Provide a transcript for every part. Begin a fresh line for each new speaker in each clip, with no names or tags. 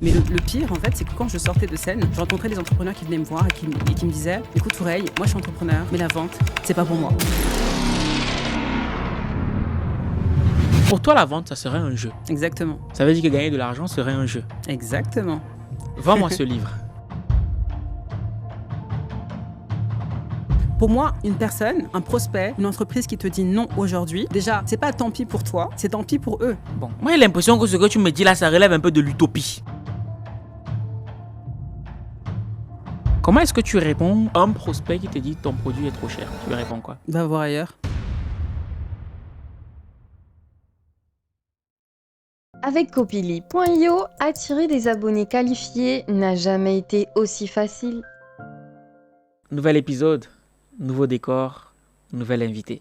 Mais le pire, en fait, c'est que quand je sortais de scène, je rencontrais des entrepreneurs qui venaient me voir et qui me disaient « Écoute, Oureille, moi je suis entrepreneur, mais la vente, c'est pas pour moi. »
Pour toi, la vente, ça serait un jeu.
Exactement.
Ça veut dire que gagner de l'argent serait un jeu.
Exactement.
Vends-moi ce livre.
Pour moi, une personne, un prospect, une entreprise qui te dit non aujourd'hui, déjà, c'est pas tant pis pour toi, c'est tant pis pour eux.
Bon, moi j'ai l'impression que ce que tu me dis là, ça relève un peu de l'utopie. Comment est-ce que tu réponds à un prospect qui te dit ton produit est trop cher? Tu lui réponds quoi?
Va voir ailleurs.
Avec Copili.io, attirer des abonnés qualifiés n'a jamais été aussi facile.
Nouvel épisode, nouveau décor, nouvel invité.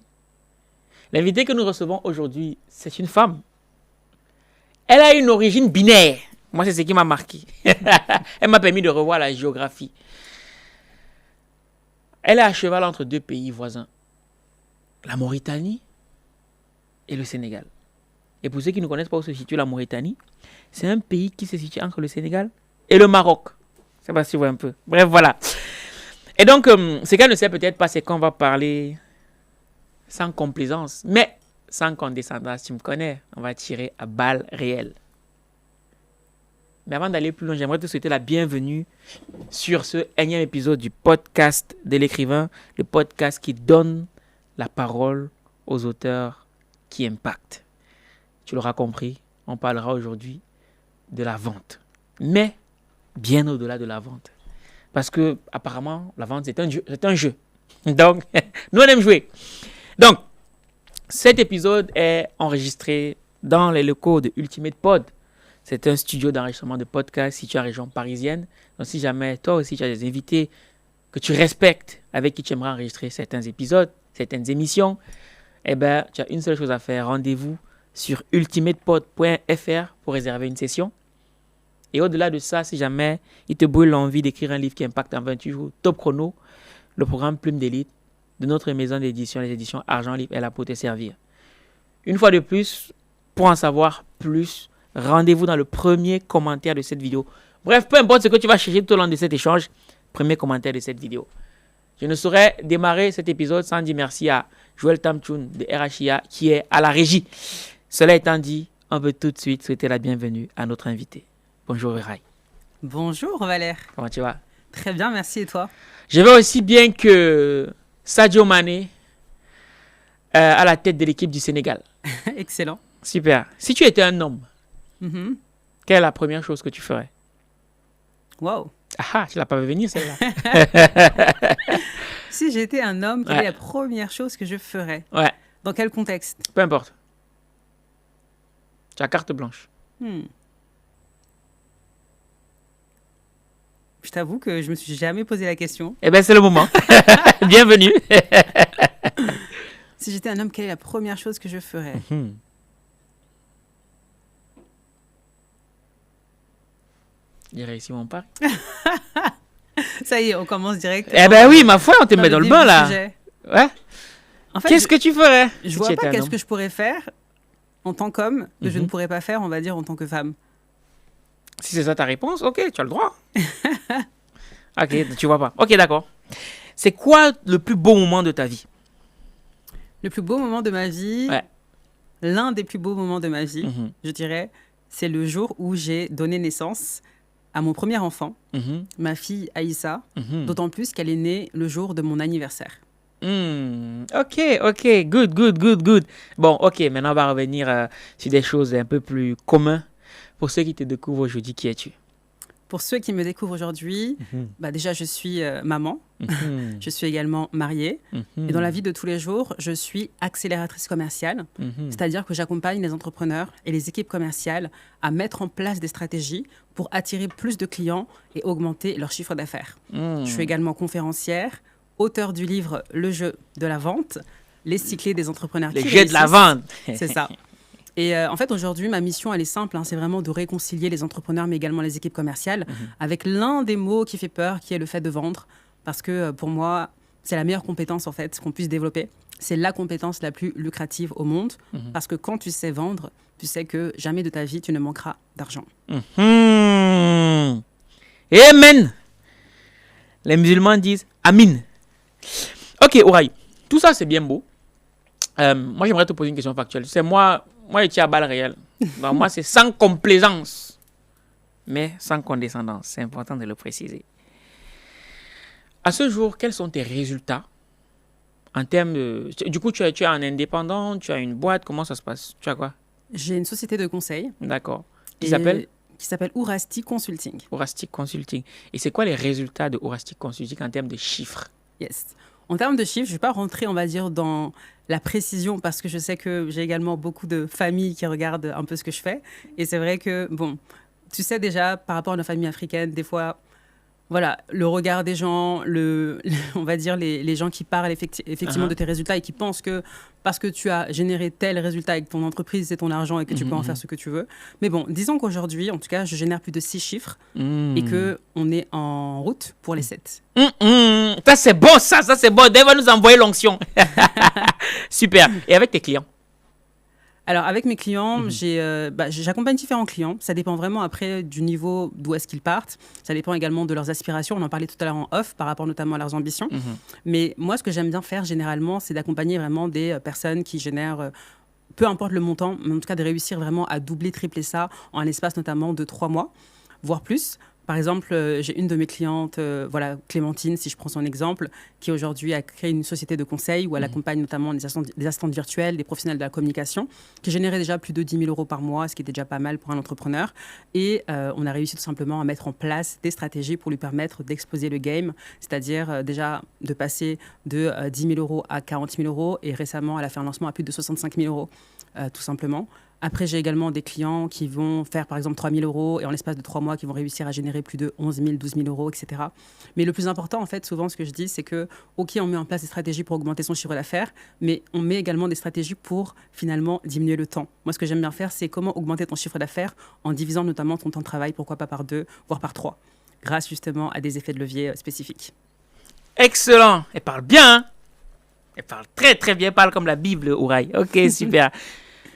L'invité que nous recevons aujourd'hui, c'est une femme. Elle a une origine binaire. Moi, c'est ce qui m'a marqué. Elle m'a permis de revoir la géographie. Elle est à cheval entre deux pays voisins, la Mauritanie et le Sénégal. Et pour ceux qui ne connaissent pas où se situe la Mauritanie, c'est un pays qui se situe entre le Sénégal et le Maroc. Ça va suivre un peu. Bref, voilà. Et donc, ce qu'elle ne sait peut-être pas, c'est qu'on va parler sans complaisance, mais sans condescendance. Tu me connais, on va tirer à balles réelles. Mais avant d'aller plus loin, j'aimerais te souhaiter la bienvenue sur ce énième épisode du podcast de l'écrivain, le podcast qui donne la parole aux auteurs qui impactent. Tu l'auras compris, on parlera aujourd'hui de la vente. Mais bien au-delà de la vente. Parce que apparemment, la vente, c'est un jeu. C'est un jeu. Donc, nous, on aime jouer. Donc, cet épisode est enregistré dans les locaux de Ultimate Pod. C'est un studio d'enregistrement de podcast situé en région parisienne. Donc, si jamais toi aussi, tu as des invités que tu respectes, avec qui tu aimerais enregistrer certains épisodes, certaines émissions, eh bien, tu as une seule chose à faire. Rendez-vous sur ultimatepod.fr pour réserver une session. Et au-delà de ça, si jamais il te brûle l'envie d'écrire un livre qui impacte en 28 jours, Top Chrono, le programme Plume d'élite de notre maison d'édition, les éditions Argent Libre, est là pour te servir. Une fois de plus, pour en savoir plus, rendez-vous dans le premier commentaire de cette vidéo. Bref, peu importe ce que tu vas chercher tout au long de cet échange, premier commentaire de cette vidéo. Je ne saurais démarrer cet épisode sans dire merci à Joël Tamchoun de RHIA qui est à la régie. Cela étant dit, on veut tout de suite souhaiter la bienvenue à notre invité. Bonjour Rai.
Bonjour Valère.
Comment tu vas?
Très bien, merci et toi?
Je vais aussi bien que Sadio Mané à la tête de l'équipe du Sénégal.
Excellent.
Super. Si tu étais un homme, quelle est la première chose que tu ferais?
Wow.
Ah, tu ne l'as pas vu venir celle-là.
Si j'étais un homme, quelle est la première chose que je ferais?
Ouais.
Dans quel contexte?
Peu importe. Tu as carte blanche.
Je t'avoue que je me suis jamais posé la question.
Eh bien, c'est le moment. Bienvenue.
Si j'étais un homme, quelle est la première chose que je ferais?
J'ai réussi mon pari.
Ça y est, on commence direct.
Eh ben oui, ma foi, on te met dans le bain là. Ouais.
En fait,
Qu'est-ce que tu ferais?
Je vois pas qu'est-ce que je pourrais faire en tant qu'homme que je ne pourrais pas faire, on va dire, en tant que femme.
Si c'est ça ta réponse, ok, tu as le droit. Ok, tu vois pas. Ok, d'accord. C'est quoi le plus beau moment de ta vie?
Le plus beau moment de ma vie, l'un des plus beaux moments de ma vie, je dirais, c'est le jour où j'ai donné naissance à mon premier enfant, ma fille Aïssa, d'autant plus qu'elle est née le jour de mon anniversaire.
Ok, good. Bon, ok, maintenant on va revenir sur des choses un peu plus communes. Pour ceux qui te découvrent aujourd'hui, qui es-tu?
Pour ceux qui me découvrent aujourd'hui, déjà je suis maman, je suis également mariée, et dans la vie de tous les jours, je suis accélératrice commerciale, c'est-à-dire que j'accompagne les entrepreneurs et les équipes commerciales à mettre en place des stratégies pour attirer plus de clients et augmenter leur chiffre d'affaires. Je suis également conférencière, auteur du livre Le jeu de la vente, les cyclés des entrepreneurs qui réussissent.
Le jeu de la vente.
C'est ça. Et en fait, aujourd'hui, ma mission, elle est simple. C'est vraiment de réconcilier les entrepreneurs, mais également les équipes commerciales, avec l'un des mots qui fait peur, qui est le fait de vendre. Parce que pour moi, c'est la meilleure compétence en fait qu'on puisse développer. C'est la compétence la plus lucrative au monde parce que quand tu sais vendre, tu sais que jamais de ta vie tu ne manqueras d'argent.
Amen. Les musulmans disent Amin. Ok, Ouraï, tout ça c'est bien beau. Moi j'aimerais te poser une question factuelle. C'est moi je tiens à balle réelle. Donc, moi c'est sans complaisance, mais sans condescendance. C'est important de le préciser. À ce jour, quels sont tes résultats en termes de... Du coup, tu es un indépendant, tu as une boîte, comment ça se passe? Tu as quoi?
J'ai une société de conseil.
D'accord. Qui s'appelle
Ourastic Consulting.
Ourastic Consulting. Et c'est quoi les résultats de Ourastic Consulting en termes de chiffres?
Yes. En termes de chiffres, je ne vais pas rentrer, on va dire, dans la précision parce que je sais que j'ai également beaucoup de familles qui regardent un peu ce que je fais. Et c'est vrai que, bon, tu sais déjà, par rapport à nos familles africaines, des fois... Voilà, le regard des gens, on va dire les gens qui parlent effectivement de tes résultats et qui pensent que parce que tu as généré tel résultat avec ton entreprise, c'est ton argent et que tu peux en faire ce que tu veux. Mais bon, disons qu'aujourd'hui, en tout cas, je génère plus de 6 chiffres et qu'on est en route pour les 7.
Ça, c'est bon, ça c'est bon. Dave va nous envoyer l'onction. Super. Et avec tes clients?
Alors, avec mes clients, j'accompagne différents clients. Ça dépend vraiment après du niveau d'où est-ce qu'ils partent. Ça dépend également de leurs aspirations. On en parlait tout à l'heure en off par rapport notamment à leurs ambitions. Mais moi, ce que j'aime bien faire généralement, c'est d'accompagner vraiment des personnes qui génèrent, peu importe le montant, mais en tout cas de réussir vraiment à doubler, tripler ça en un espace notamment de 3 mois, voire plus. Par exemple, j'ai une de mes clientes, Clémentine, si je prends son exemple, qui aujourd'hui a créé une société de conseil où elle accompagne notamment des assistantes virtuelles, des professionnels de la communication, qui généraient déjà plus de 10 000 € par mois, ce qui était déjà pas mal pour un entrepreneur. Et on a réussi tout simplement à mettre en place des stratégies pour lui permettre d'exploser le game, c'est-à-dire déjà de passer de 10 000 € à 40 000 € et récemment, elle a fait un lancement à plus de 65 000 €, tout simplement. Après, j'ai également des clients qui vont faire, par exemple, 3 000 € et en l'espace de 3 mois, qui vont réussir à générer plus de 11 000, 12 000 €, etc. Mais le plus important, en fait, souvent, ce que je dis, c'est que, OK, on met en place des stratégies pour augmenter son chiffre d'affaires, mais on met également des stratégies pour, finalement, diminuer le temps. Moi, ce que j'aime bien faire, c'est comment augmenter ton chiffre d'affaires en divisant notamment ton temps de travail, pourquoi pas par 2, voire par 3, grâce justement à des effets de levier spécifiques.
Excellent. Elle parle bien. Elle parle très, très bien. Elle parle comme la Bible, Ouraï. OK, super.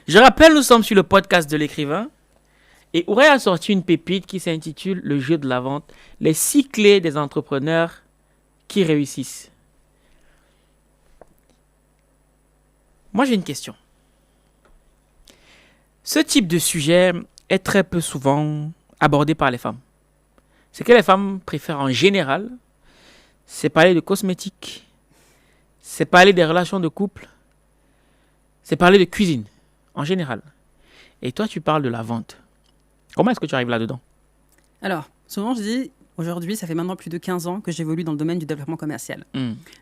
Je rappelle, nous sommes sur le podcast de l'écrivain et Ouraï a sorti une pépite qui s'intitule « Le jeu de la vente, les 6 clés des entrepreneurs qui réussissent ». Moi, j'ai une question. Ce type de sujet est très peu souvent abordé par les femmes. Ce que les femmes préfèrent en général, c'est parler de cosmétiques, c'est parler des relations de couple, c'est parler de cuisine. En général. Et toi, tu parles de la vente. Comment est-ce que tu arrives là-dedans?
Alors, souvent, je dis, aujourd'hui, ça fait maintenant plus de 15 ans que j'évolue dans le domaine du développement commercial.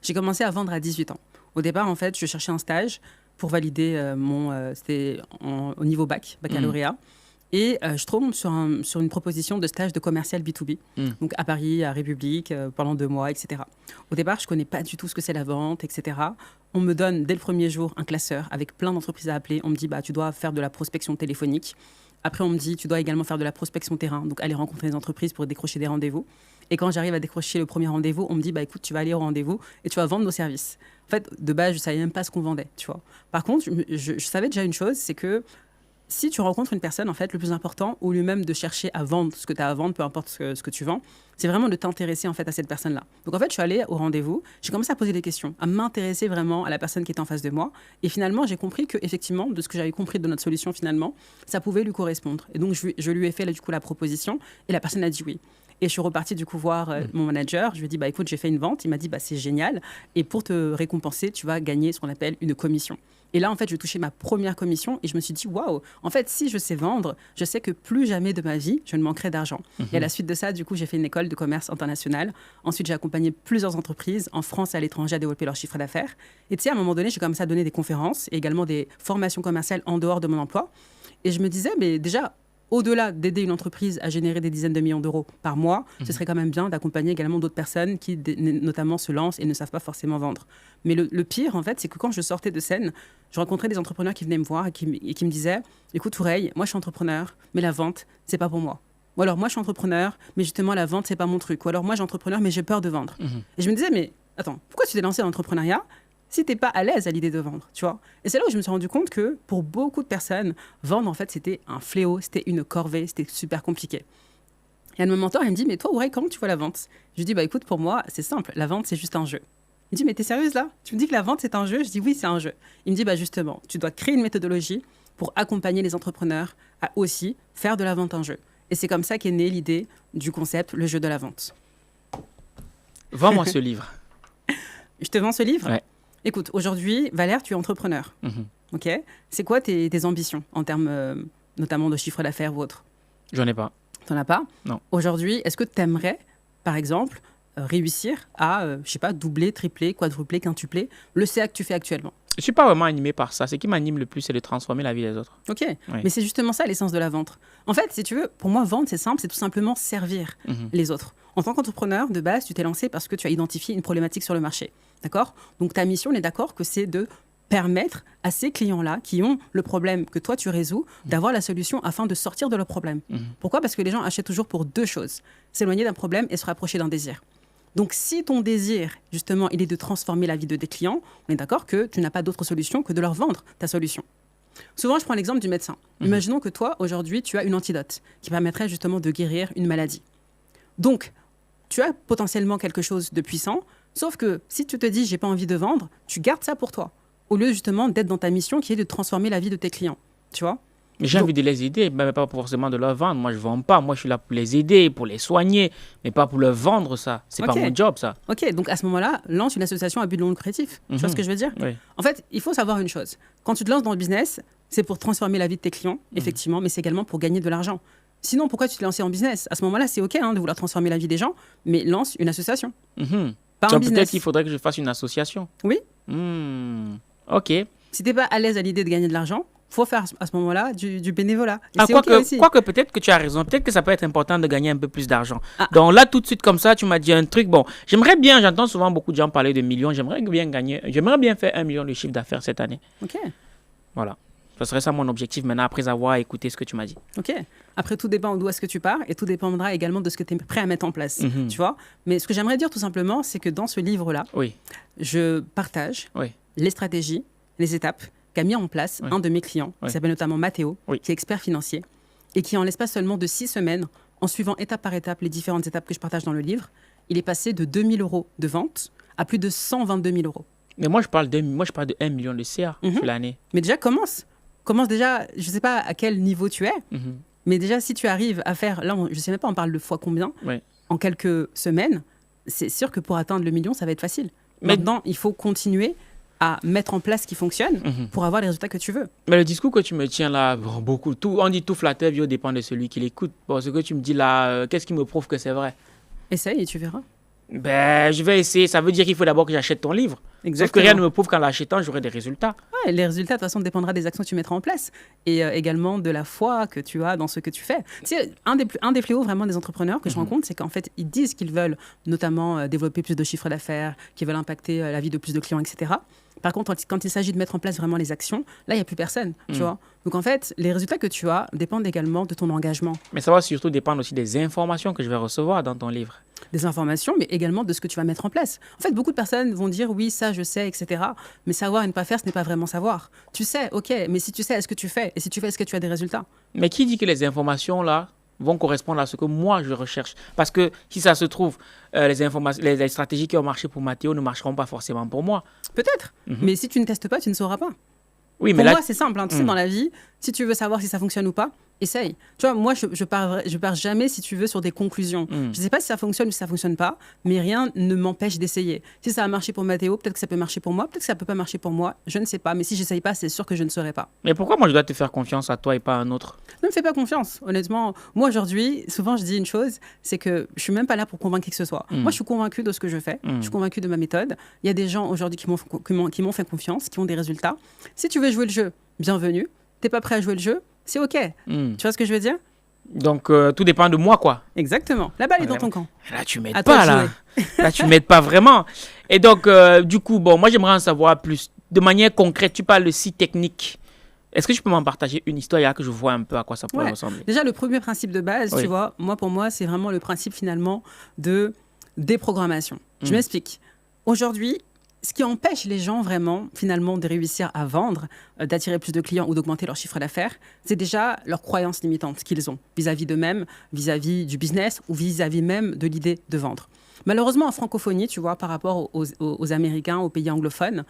J'ai commencé à vendre à 18 ans. Au départ, en fait, je cherchais un stage pour valider c'était au niveau baccalauréat. Et je tombe sur une proposition de stage de commercial B2B, donc à Paris, à République, pendant 2 mois, etc. Au départ, je ne connais pas du tout ce que c'est la vente, etc. On me donne dès le premier jour un classeur avec plein d'entreprises à appeler. On me dit, tu dois faire de la prospection téléphonique. Après, on me dit, tu dois également faire de la prospection terrain, donc aller rencontrer les entreprises pour décrocher des rendez-vous. Et quand j'arrive à décrocher le premier rendez-vous, on me dit, écoute, tu vas aller au rendez-vous et tu vas vendre nos services. En fait, de base, je ne savais même pas ce qu'on vendait, tu vois. Par contre, je savais déjà une chose, c'est que si tu rencontres une personne, en fait, le plus important, au lieu même de chercher à vendre ce que tu as à vendre, peu importe ce que tu vends, c'est vraiment de t'intéresser en fait à cette personne-là. Donc en fait, je suis allée au rendez-vous, j'ai commencé à poser des questions, à m'intéresser vraiment à la personne qui était en face de moi. Et finalement, j'ai compris que effectivement, de ce que j'avais compris de notre solution finalement, ça pouvait lui correspondre. Et donc je lui ai fait du coup la proposition et la personne a dit oui. Et je suis repartie du coup voir mon manager. Je lui ai dit, écoute, j'ai fait une vente. Il m'a dit, c'est génial. Et pour te récompenser, tu vas gagner ce qu'on appelle une commission. Et là, en fait, je touchais ma première commission et je me suis dit, waouh, en fait, si je sais vendre, je sais que plus jamais de ma vie, je ne manquerai d'argent. Et à la suite de ça, du coup, j'ai fait une école de commerce international. Ensuite, j'ai accompagné plusieurs entreprises en France et à l'étranger à développer leur chiffre d'affaires. Et tu sais, à un moment donné, j'ai commencé à donner des conférences et également des formations commerciales en dehors de mon emploi. Et je me disais, mais déjà, au-delà d'aider une entreprise à générer des dizaines de millions d'euros par mois, ce serait quand même bien d'accompagner également d'autres personnes qui, notamment, se lancent et ne savent pas forcément vendre. Mais le pire, en fait, c'est que quand je sortais de scène, je rencontrais des entrepreneurs qui venaient me voir et qui me disaient « Écoute, Ouraï, moi, je suis entrepreneur, mais la vente, c'est pas pour moi. » Ou alors « Moi, je suis entrepreneur, mais justement, la vente, c'est pas mon truc. » Ou alors « Moi, je suis entrepreneur, mais j'ai peur de vendre. » Et je me disais « Mais attends, pourquoi tu t'es lancé dans l'entrepreneuriat si tu n'es pas à l'aise à l'idée de vendre, tu vois? Et c'est là où je me suis rendu compte que pour beaucoup de personnes, vendre, en fait, c'était un fléau, c'était une corvée, c'était super compliqué. Et un de mes mentors, il me dit, mais toi, Aurèle, comment tu vois la vente? Je lui dis, bah écoute, pour moi, c'est simple, la vente, c'est juste un jeu. Il me dit, mais t'es sérieuse là? Tu me dis que la vente, c'est un jeu? Je dis, oui, c'est un jeu. Il me dit, bah justement, tu dois créer une méthodologie pour accompagner les entrepreneurs à aussi faire de la vente un jeu. Et c'est comme ça qu'est née l'idée du concept, le jeu de la vente.
Vends-moi ce livre.
Je te vends ce livre?
Ouais.
Écoute, aujourd'hui, Valère, tu es entrepreneur. Ok? C'est quoi tes ambitions en termes notamment de chiffre d'affaires ou autre?
J'en ai pas.
T'en as pas?
Non.
Aujourd'hui, est-ce que tu aimerais, par exemple, réussir à, je sais pas, doubler, tripler, quadrupler, quintupler le CA que tu fais actuellement?
Je suis pas vraiment animé par ça. Ce qui m'anime le plus, c'est de transformer la vie des autres.
Ok, mais c'est justement ça l'essence de la vente. En fait, si tu veux, pour moi, vendre, c'est simple, c'est tout simplement servir les autres. En tant qu'entrepreneur, de base, tu t'es lancé parce que tu as identifié une problématique sur le marché. D'accord? Donc ta mission, on est d'accord que c'est de permettre à ces clients-là qui ont le problème que toi tu résous, d'avoir la solution afin de sortir de leur problème. Pourquoi? Parce que les gens achètent toujours pour deux choses: s'éloigner d'un problème et se rapprocher d'un désir. Donc, si ton désir, justement, il est de transformer la vie de tes clients, on est d'accord que tu n'as pas d'autre solution que de leur vendre ta solution. Souvent, je prends l'exemple du médecin. Imaginons que toi, aujourd'hui, tu as une antidote qui permettrait justement de guérir une maladie. Donc, tu as potentiellement quelque chose de puissant, sauf que si tu te dis « j'ai pas envie de vendre », tu gardes ça pour toi, au lieu justement d'être dans ta mission qui est de transformer la vie de tes clients. Tu vois?
Mais j'ai envie de les aider, mais pas forcément de leur vendre. Moi, je ne vends pas. Moi, je suis là pour les aider, pour les soigner, mais pas pour leur vendre ça. C'est pas mon job, ça.
Ok, donc à ce moment-là, lance une association à but non lucratif. Tu vois ce que je veux dire?
Oui.
En fait, il faut savoir une chose. Quand tu te lances dans le business, c'est pour transformer la vie de tes clients, effectivement, mais c'est également pour gagner de l'argent. Sinon, pourquoi tu te lances en business? À ce moment-là, c'est ok de vouloir transformer la vie des gens, mais lance une association. Pas un business.
Peut-être qu'il faudrait que je fasse une association.
Oui.
Ok.
Si tu n'es pas à l'aise à l'idée de gagner de l'argent, faut faire à ce moment-là du bénévolat.
Quoique peut-être que tu as raison. Peut-être que ça peut être important de gagner un peu plus d'argent. Donc là, tout de suite, comme ça, tu m'as dit un truc. Bon, j'aimerais bien, j'entends souvent beaucoup de gens parler de millions. J'aimerais bien faire 1 million de chiffre d'affaires cette année.
Ok.
Voilà. Ce serait ça mon objectif maintenant, après avoir écouté ce que tu m'as dit.
Ok. Après, tout dépend d'où est-ce que tu pars et tout dépendra également de ce que tu es prêt à mettre en place. Tu vois? Mais ce que j'aimerais dire tout simplement, c'est que dans ce livre-là, je partage les stratégies, les étapes qu'a mis en place un de mes clients, qui s'appelle notamment Mathéo, qui est expert financier, et qui en l'espace seulement de 6 semaines, en suivant étape par étape les différentes étapes que je partage dans le livre, il est passé de 2 000 € de vente à plus de 122 000 €.
Mais moi, je parle de 1 million de CA sur l'année.
Mais déjà, commence déjà, je ne sais pas à quel niveau tu es, mais déjà, si tu arrives à faire, là, je ne sais même pas, on parle de fois combien, en quelques semaines, c'est sûr que pour atteindre le million, ça va être facile. Maintenant, il faut continuer à mettre en place ce qui fonctionne pour avoir les résultats que tu veux.
Mais le discours que tu me tiens là, on dit tout flatteur dépend de celui qui l'écoute. Bon, ce que tu me dis là, qu'est-ce qui me prouve que c'est vrai?
Essaye et tu verras.
Ben, je vais essayer. Ça veut dire qu'il faut d'abord que j'achète ton livre.
Exactement.
Sauf que rien ne me prouve qu'en l'achetant, j'aurai des résultats.
Ouais, les résultats, de toute façon, dépendra des actions que tu mettras en place et également de la foi que tu as dans ce que tu fais. Tu sais, un des fléaux vraiment des entrepreneurs que je rencontre, c'est qu'en fait, ils disent qu'ils veulent notamment développer plus de chiffre d'affaires, qu'ils veulent impacter la vie de plus de clients, etc. Par contre, quand il s'agit de mettre en place vraiment les actions, là, il n'y a plus personne, tu vois. Donc, en fait, les résultats que tu as dépendent également de ton engagement.
Mais ça va surtout dépendre aussi des informations que je vais recevoir dans ton livre.
Des informations, mais également de ce que tu vas mettre en place. En fait, beaucoup de personnes vont dire, oui, ça, je sais, etc. Mais savoir et ne pas faire, ce n'est pas vraiment savoir. Tu sais, ok, mais si tu sais, est-ce que tu fais? Et si tu fais, est-ce que tu as des résultats?
Mais qui dit que les informations, là, vont correspondre à ce que moi, je recherche? Parce que si ça se trouve, les stratégies qui ont marché pour Mathéo ne marcheront pas forcément pour moi.
Peut-être. Mais si tu ne testes pas, tu ne sauras pas.
Oui,
pour moi, c'est simple. Tu sais, dans la vie, si tu veux savoir si ça fonctionne ou pas, essaye. Tu vois, moi, je pars jamais, si tu veux, sur des conclusions. Je ne sais pas si ça fonctionne ou si ça ne fonctionne pas, mais rien ne m'empêche d'essayer. Si ça a marché pour Mathéo, peut-être que ça peut marcher pour moi, peut-être que ça ne peut pas marcher pour moi, je ne sais pas. Mais si je n'essaye pas, c'est sûr que je ne saurais pas.
Mais pourquoi moi, je dois te faire confiance à toi et pas à un autre?
Ne me fais pas confiance, honnêtement. Moi, aujourd'hui, souvent, je dis une chose, c'est que je ne suis même pas là pour convaincre qui que ce soit. Moi, je suis convaincue de ce que je fais, je suis convaincue de ma méthode. Il y a des gens aujourd'hui qui m'ont fait confiance, qui ont des résultats. Si tu veux jouer le jeu, bienvenue. Tu n'es pas prêt à jouer le jeu, c'est OK. Tu vois ce que je veux dire?
Donc, tout dépend de moi, quoi.
Exactement. La balle est dans ton camp.
Là, tu m'aides pas, là. Là, tu m'aides pas vraiment. Et donc, du coup, bon, moi, j'aimerais en savoir plus. De manière concrète, tu parles de si technique. Est-ce que tu peux m'en partager une histoire là que je vois un peu à quoi ça pourrait ressembler?
Déjà, le premier principe de base, tu vois, pour moi, c'est vraiment le principe finalement de déprogrammation. Je m'explique. aujourd'hui, ce qui empêche les gens vraiment, finalement, de réussir à vendre, d'attirer plus de clients ou d'augmenter leur chiffre d'affaires, c'est déjà leurs croyances limitantes qu'ils ont vis-à-vis d'eux-mêmes, vis-à-vis du business ou vis-à-vis même de l'idée de vendre. Malheureusement, en francophonie, tu vois, par rapport aux Américains, aux pays anglophones,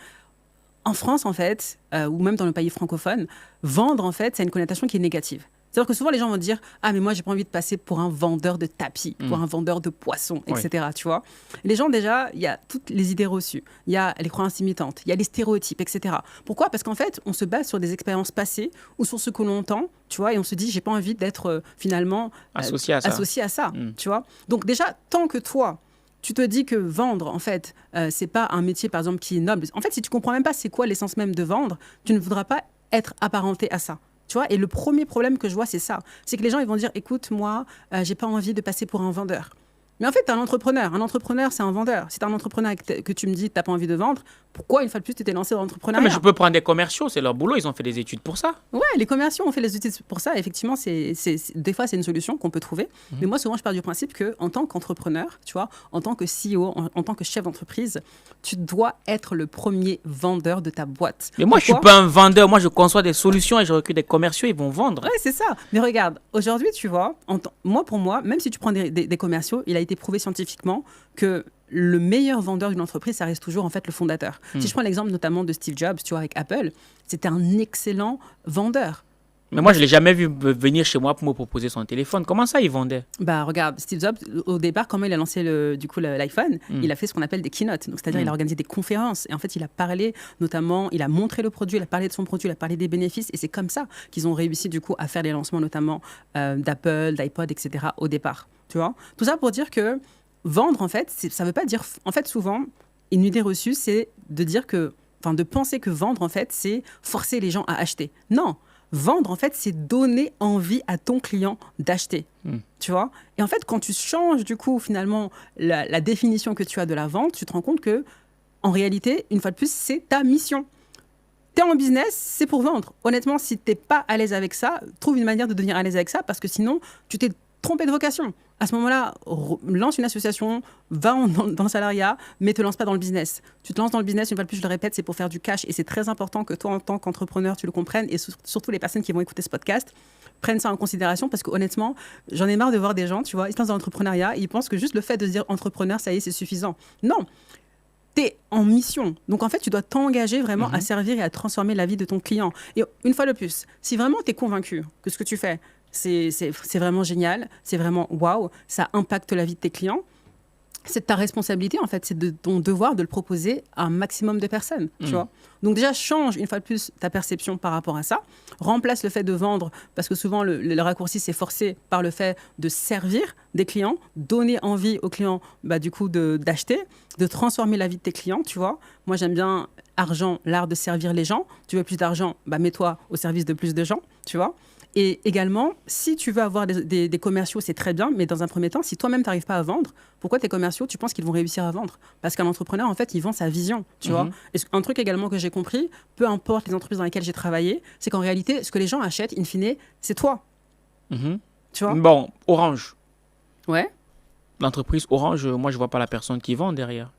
en France, en fait, ou même dans le pays francophone, vendre, en fait, c'est une connotation qui est négative. C'est-à-dire que souvent, les gens vont dire « Ah, mais moi, j'ai pas envie de passer pour un vendeur de tapis, pour un vendeur de poissons, etc. » Tu vois. Les gens, déjà, il y a toutes les idées reçues. Il y a les croyances limitantes. Il y a les stéréotypes, etc. Pourquoi ? Parce qu'en fait, on se base sur des expériences passées ou sur ce que l'on entend, tu vois, et on se dit « J'ai pas envie d'être, finalement, associé à ça. » Tu vois. Donc, déjà, tant que toi, tu te dis que vendre, en fait, c'est pas un métier, par exemple, qui est noble. En fait, si tu comprends même pas c'est quoi l'essence même de vendre, tu ne voudras pas être apparenté à ça. Tu vois, et le premier problème que je vois, c'est ça. C'est que les gens, ils vont dire, écoute, moi, j'ai pas envie de passer pour un vendeur. Mais en fait, tu es un entrepreneur. Un entrepreneur, c'est un vendeur. Si tu es un entrepreneur que tu me dis que tu n'as pas envie de vendre, pourquoi, une fois de plus, tu t'es lancé dans l'entrepreneuriat ?
Mais je peux prendre des commerciaux, c'est leur boulot, ils ont fait des études pour ça.
Ouais, les commerciaux ont fait des études pour ça. Effectivement, des fois, c'est une solution qu'on peut trouver. Mais moi, souvent, je pars du principe qu'en tant qu'entrepreneur, tu vois, en tant que CEO, en tant que chef d'entreprise, tu dois être le premier vendeur de ta boîte.
Mais moi, je ne suis pas un vendeur. Moi, je conçois des solutions et je recrute des commerciaux, ils vont vendre.
Ouais, c'est ça. Mais regarde, aujourd'hui, tu vois, pour moi, même si tu prends des commerciaux, il a été prouvé scientifiquement que le meilleur vendeur d'une entreprise, ça reste toujours en fait le fondateur. Si je prends l'exemple notamment de Steve Jobs, tu vois, avec Apple, c'était un excellent vendeur.
Mais moi, je ne l'ai jamais vu venir chez moi pour me proposer son téléphone. Comment ça, il vendait ?
Bah, regarde, Steve Jobs, au départ, comment il a lancé l'iPhone, il a fait ce qu'on appelle des keynotes. Donc, c'est-à-dire, il a organisé des conférences. Et en fait, il a parlé, notamment, il a montré le produit, il a parlé de son produit, il a parlé des bénéfices. Et c'est comme ça qu'ils ont réussi, du coup, à faire les lancements, notamment d'Apple, d'iPod, etc., au départ. Tu vois ? Tout ça pour dire que vendre, en fait, ça ne veut pas dire... En fait, souvent, une idée reçue, c'est de dire que... Enfin, de penser que vendre, en fait, c'est forcer les gens à acheter. Non. Vendre, en fait, c'est donner envie à ton client d'acheter. Tu vois ? Et en fait, quand tu changes, du coup, finalement, la définition que tu as de la vente, tu te rends compte que, en réalité, une fois de plus, c'est ta mission. Tu es en business, c'est pour vendre. Honnêtement, si tu n'es pas à l'aise avec ça, trouve une manière de devenir à l'aise avec ça, parce que sinon, tu t'es trompé de vocation. À ce moment-là, lance une association, va dans le salariat, mais ne te lance pas dans le business. Tu te lances dans le business, une fois de plus, je le répète, c'est pour faire du cash. Et c'est très important que toi, en tant qu'entrepreneur, tu le comprennes. Et surtout les personnes qui vont écouter ce podcast, prennent ça en considération. Parce que honnêtement, j'en ai marre de voir des gens, tu vois, ils se lancent dans l'entrepreneuriat, ils pensent que juste le fait de se dire entrepreneur, ça y est, c'est suffisant. Non, tu es en mission. Donc, en fait, tu dois t'engager vraiment à servir et à transformer la vie de ton client. Et une fois de plus, si vraiment tu es convaincu que ce que tu fais, c'est vraiment génial, c'est vraiment waouh, ça impacte la vie de tes clients, c'est ta responsabilité, en fait, c'est de ton devoir de le proposer à un maximum de personnes, tu vois. Donc déjà, change une fois de plus ta perception par rapport à ça, remplace le fait de vendre, parce que souvent le raccourci, c'est forcé par le fait de servir des clients, donner envie aux clients, bah, du coup, d'acheter, de transformer la vie de tes clients, tu vois. Moi, j'aime bien argent, l'art de servir les gens. Tu veux plus d'argent, bah, mets-toi au service de plus de gens, tu vois. Et également, si tu veux avoir des commerciaux, c'est très bien, mais dans un premier temps, si toi-même, tu n'arrives pas à vendre, pourquoi tes commerciaux, tu penses qu'ils vont réussir à vendre ? Parce qu'un entrepreneur, en fait, il vend sa vision, tu vois. Et un truc également que j'ai compris, peu importe les entreprises dans lesquelles j'ai travaillé, c'est qu'en réalité, ce que les gens achètent, in fine, c'est toi. Tu vois ?
Bon, Orange.
Ouais.
L'entreprise Orange, moi, je ne vois pas la personne qui vend derrière.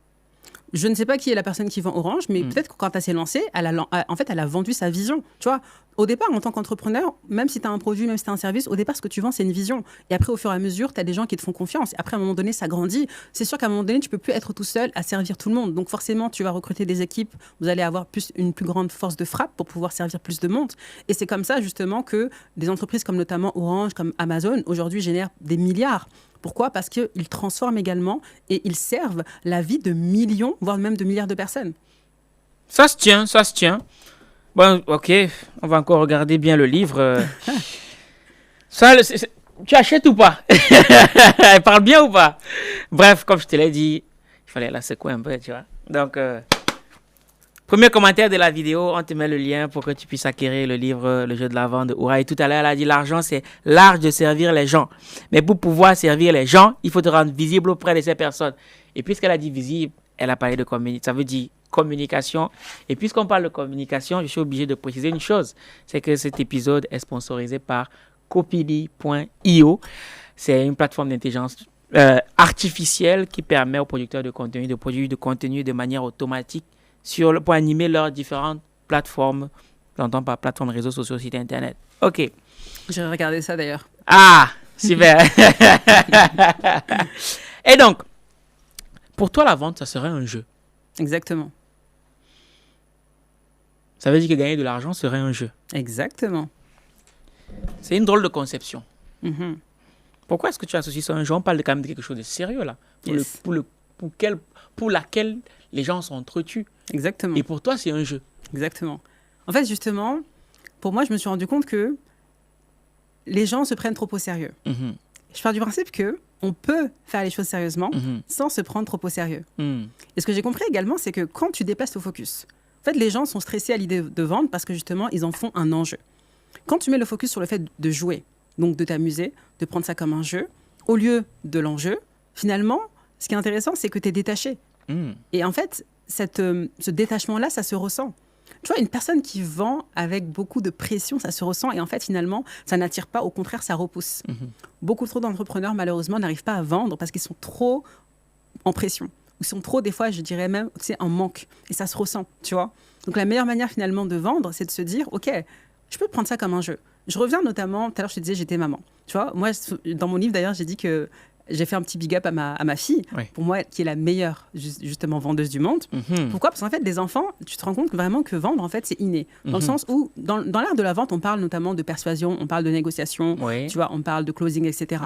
Je ne sais pas qui est la personne qui vend Orange, mais peut-être que quand elle s'est lancée, en fait, elle a vendu sa vision. Tu vois, au départ, en tant qu'entrepreneur, même si tu as un produit, même si tu as un service, au départ, ce que tu vends, c'est une vision. Et après, au fur et à mesure, tu as des gens qui te font confiance. Et après, à un moment donné, ça grandit. C'est sûr qu'à un moment donné, tu ne peux plus être tout seul à servir tout le monde. Donc forcément, tu vas recruter des équipes. Vous allez avoir une plus grande force de frappe pour pouvoir servir plus de monde. Et c'est comme ça, justement, que des entreprises comme notamment Orange, comme Amazon, aujourd'hui, génèrent des milliards. Pourquoi ? Parce qu'ils transforment également et ils servent la vie de millions, voire même de milliards de personnes.
Ça se tient, ça se tient. Bon, ok, on va encore regarder bien le livre. Ça, tu achètes ou pas ? Elle parle bien ou pas ? Bref, comme je te l'ai dit, il fallait la secouer un peu, tu vois. Donc, premier commentaire de la vidéo, on te met le lien pour que tu puisses acquérir le livre Le jeu de la vente de Houraï. Tout à l'heure, elle a dit l'argent, c'est l'art de servir les gens. Mais pour pouvoir servir les gens, il faut te rendre visible auprès de ces personnes. Et puisqu'elle a dit visible, elle a parlé de communication. Ça veut dire communication. Et puisqu'on parle de communication, je suis obligé de préciser une chose. C'est que cet épisode est sponsorisé par Copili.io. C'est une plateforme d'intelligence artificielle qui permet aux producteurs de contenu de produire du contenu de manière automatique pour animer leurs différentes plateformes. J'entends par plateforme réseaux sociaux, site internet. Ok.
J'ai regardé ça d'ailleurs.
Ah, super. Et donc, pour toi, la vente, ça serait un jeu.
Exactement.
Ça veut dire que gagner de l'argent serait un jeu.
Exactement.
C'est une drôle de conception.
Mm-hmm.
Pourquoi est-ce que tu associes ça à un jeu? On parle quand même de quelque chose de sérieux là. Pour laquelle les gens s'entretuent.
Exactement.
Et pour toi, c'est un jeu.
Exactement. En fait, justement, pour moi, je me suis rendu compte que les gens se prennent trop au sérieux.
Mm-hmm.
Je pars du principe que on peut faire les choses sérieusement sans se prendre trop au sérieux. Et ce que j'ai compris également, c'est que quand tu déplaces ton focus, en fait, les gens sont stressés à l'idée de vendre parce que justement, ils en font un enjeu. Quand tu mets le focus sur le fait de jouer, donc de t'amuser, de prendre ça comme un jeu, au lieu de l'enjeu, finalement, ce qui est intéressant, c'est que tu es détaché. Et en fait, ce détachement-là, ça se ressent. Tu vois, une personne qui vend avec beaucoup de pression, ça se ressent. Et en fait, finalement, ça n'attire pas. Au contraire, ça repousse. Beaucoup trop d'entrepreneurs, malheureusement, n'arrivent pas à vendre parce qu'ils sont trop en pression. Ils sont trop, des fois, je dirais même, tu sais, en manque. Et ça se ressent, tu vois. Donc, la meilleure manière, finalement, de vendre, c'est de se dire, OK, je peux prendre ça comme un jeu. Je reviens notamment, tout à l'heure, je te disais, j'étais maman. Tu vois, moi, dans mon livre, d'ailleurs, j'ai dit que j'ai fait un petit big up à ma fille, pour moi, qui est la meilleure, justement, vendeuse du monde. Pourquoi ? Parce qu'en fait, des enfants, tu te rends compte vraiment que vendre, en fait, c'est inné. Dans le sens où, dans l'art de la vente, on parle notamment de persuasion, on parle de négociation, tu vois, on parle de closing, etc.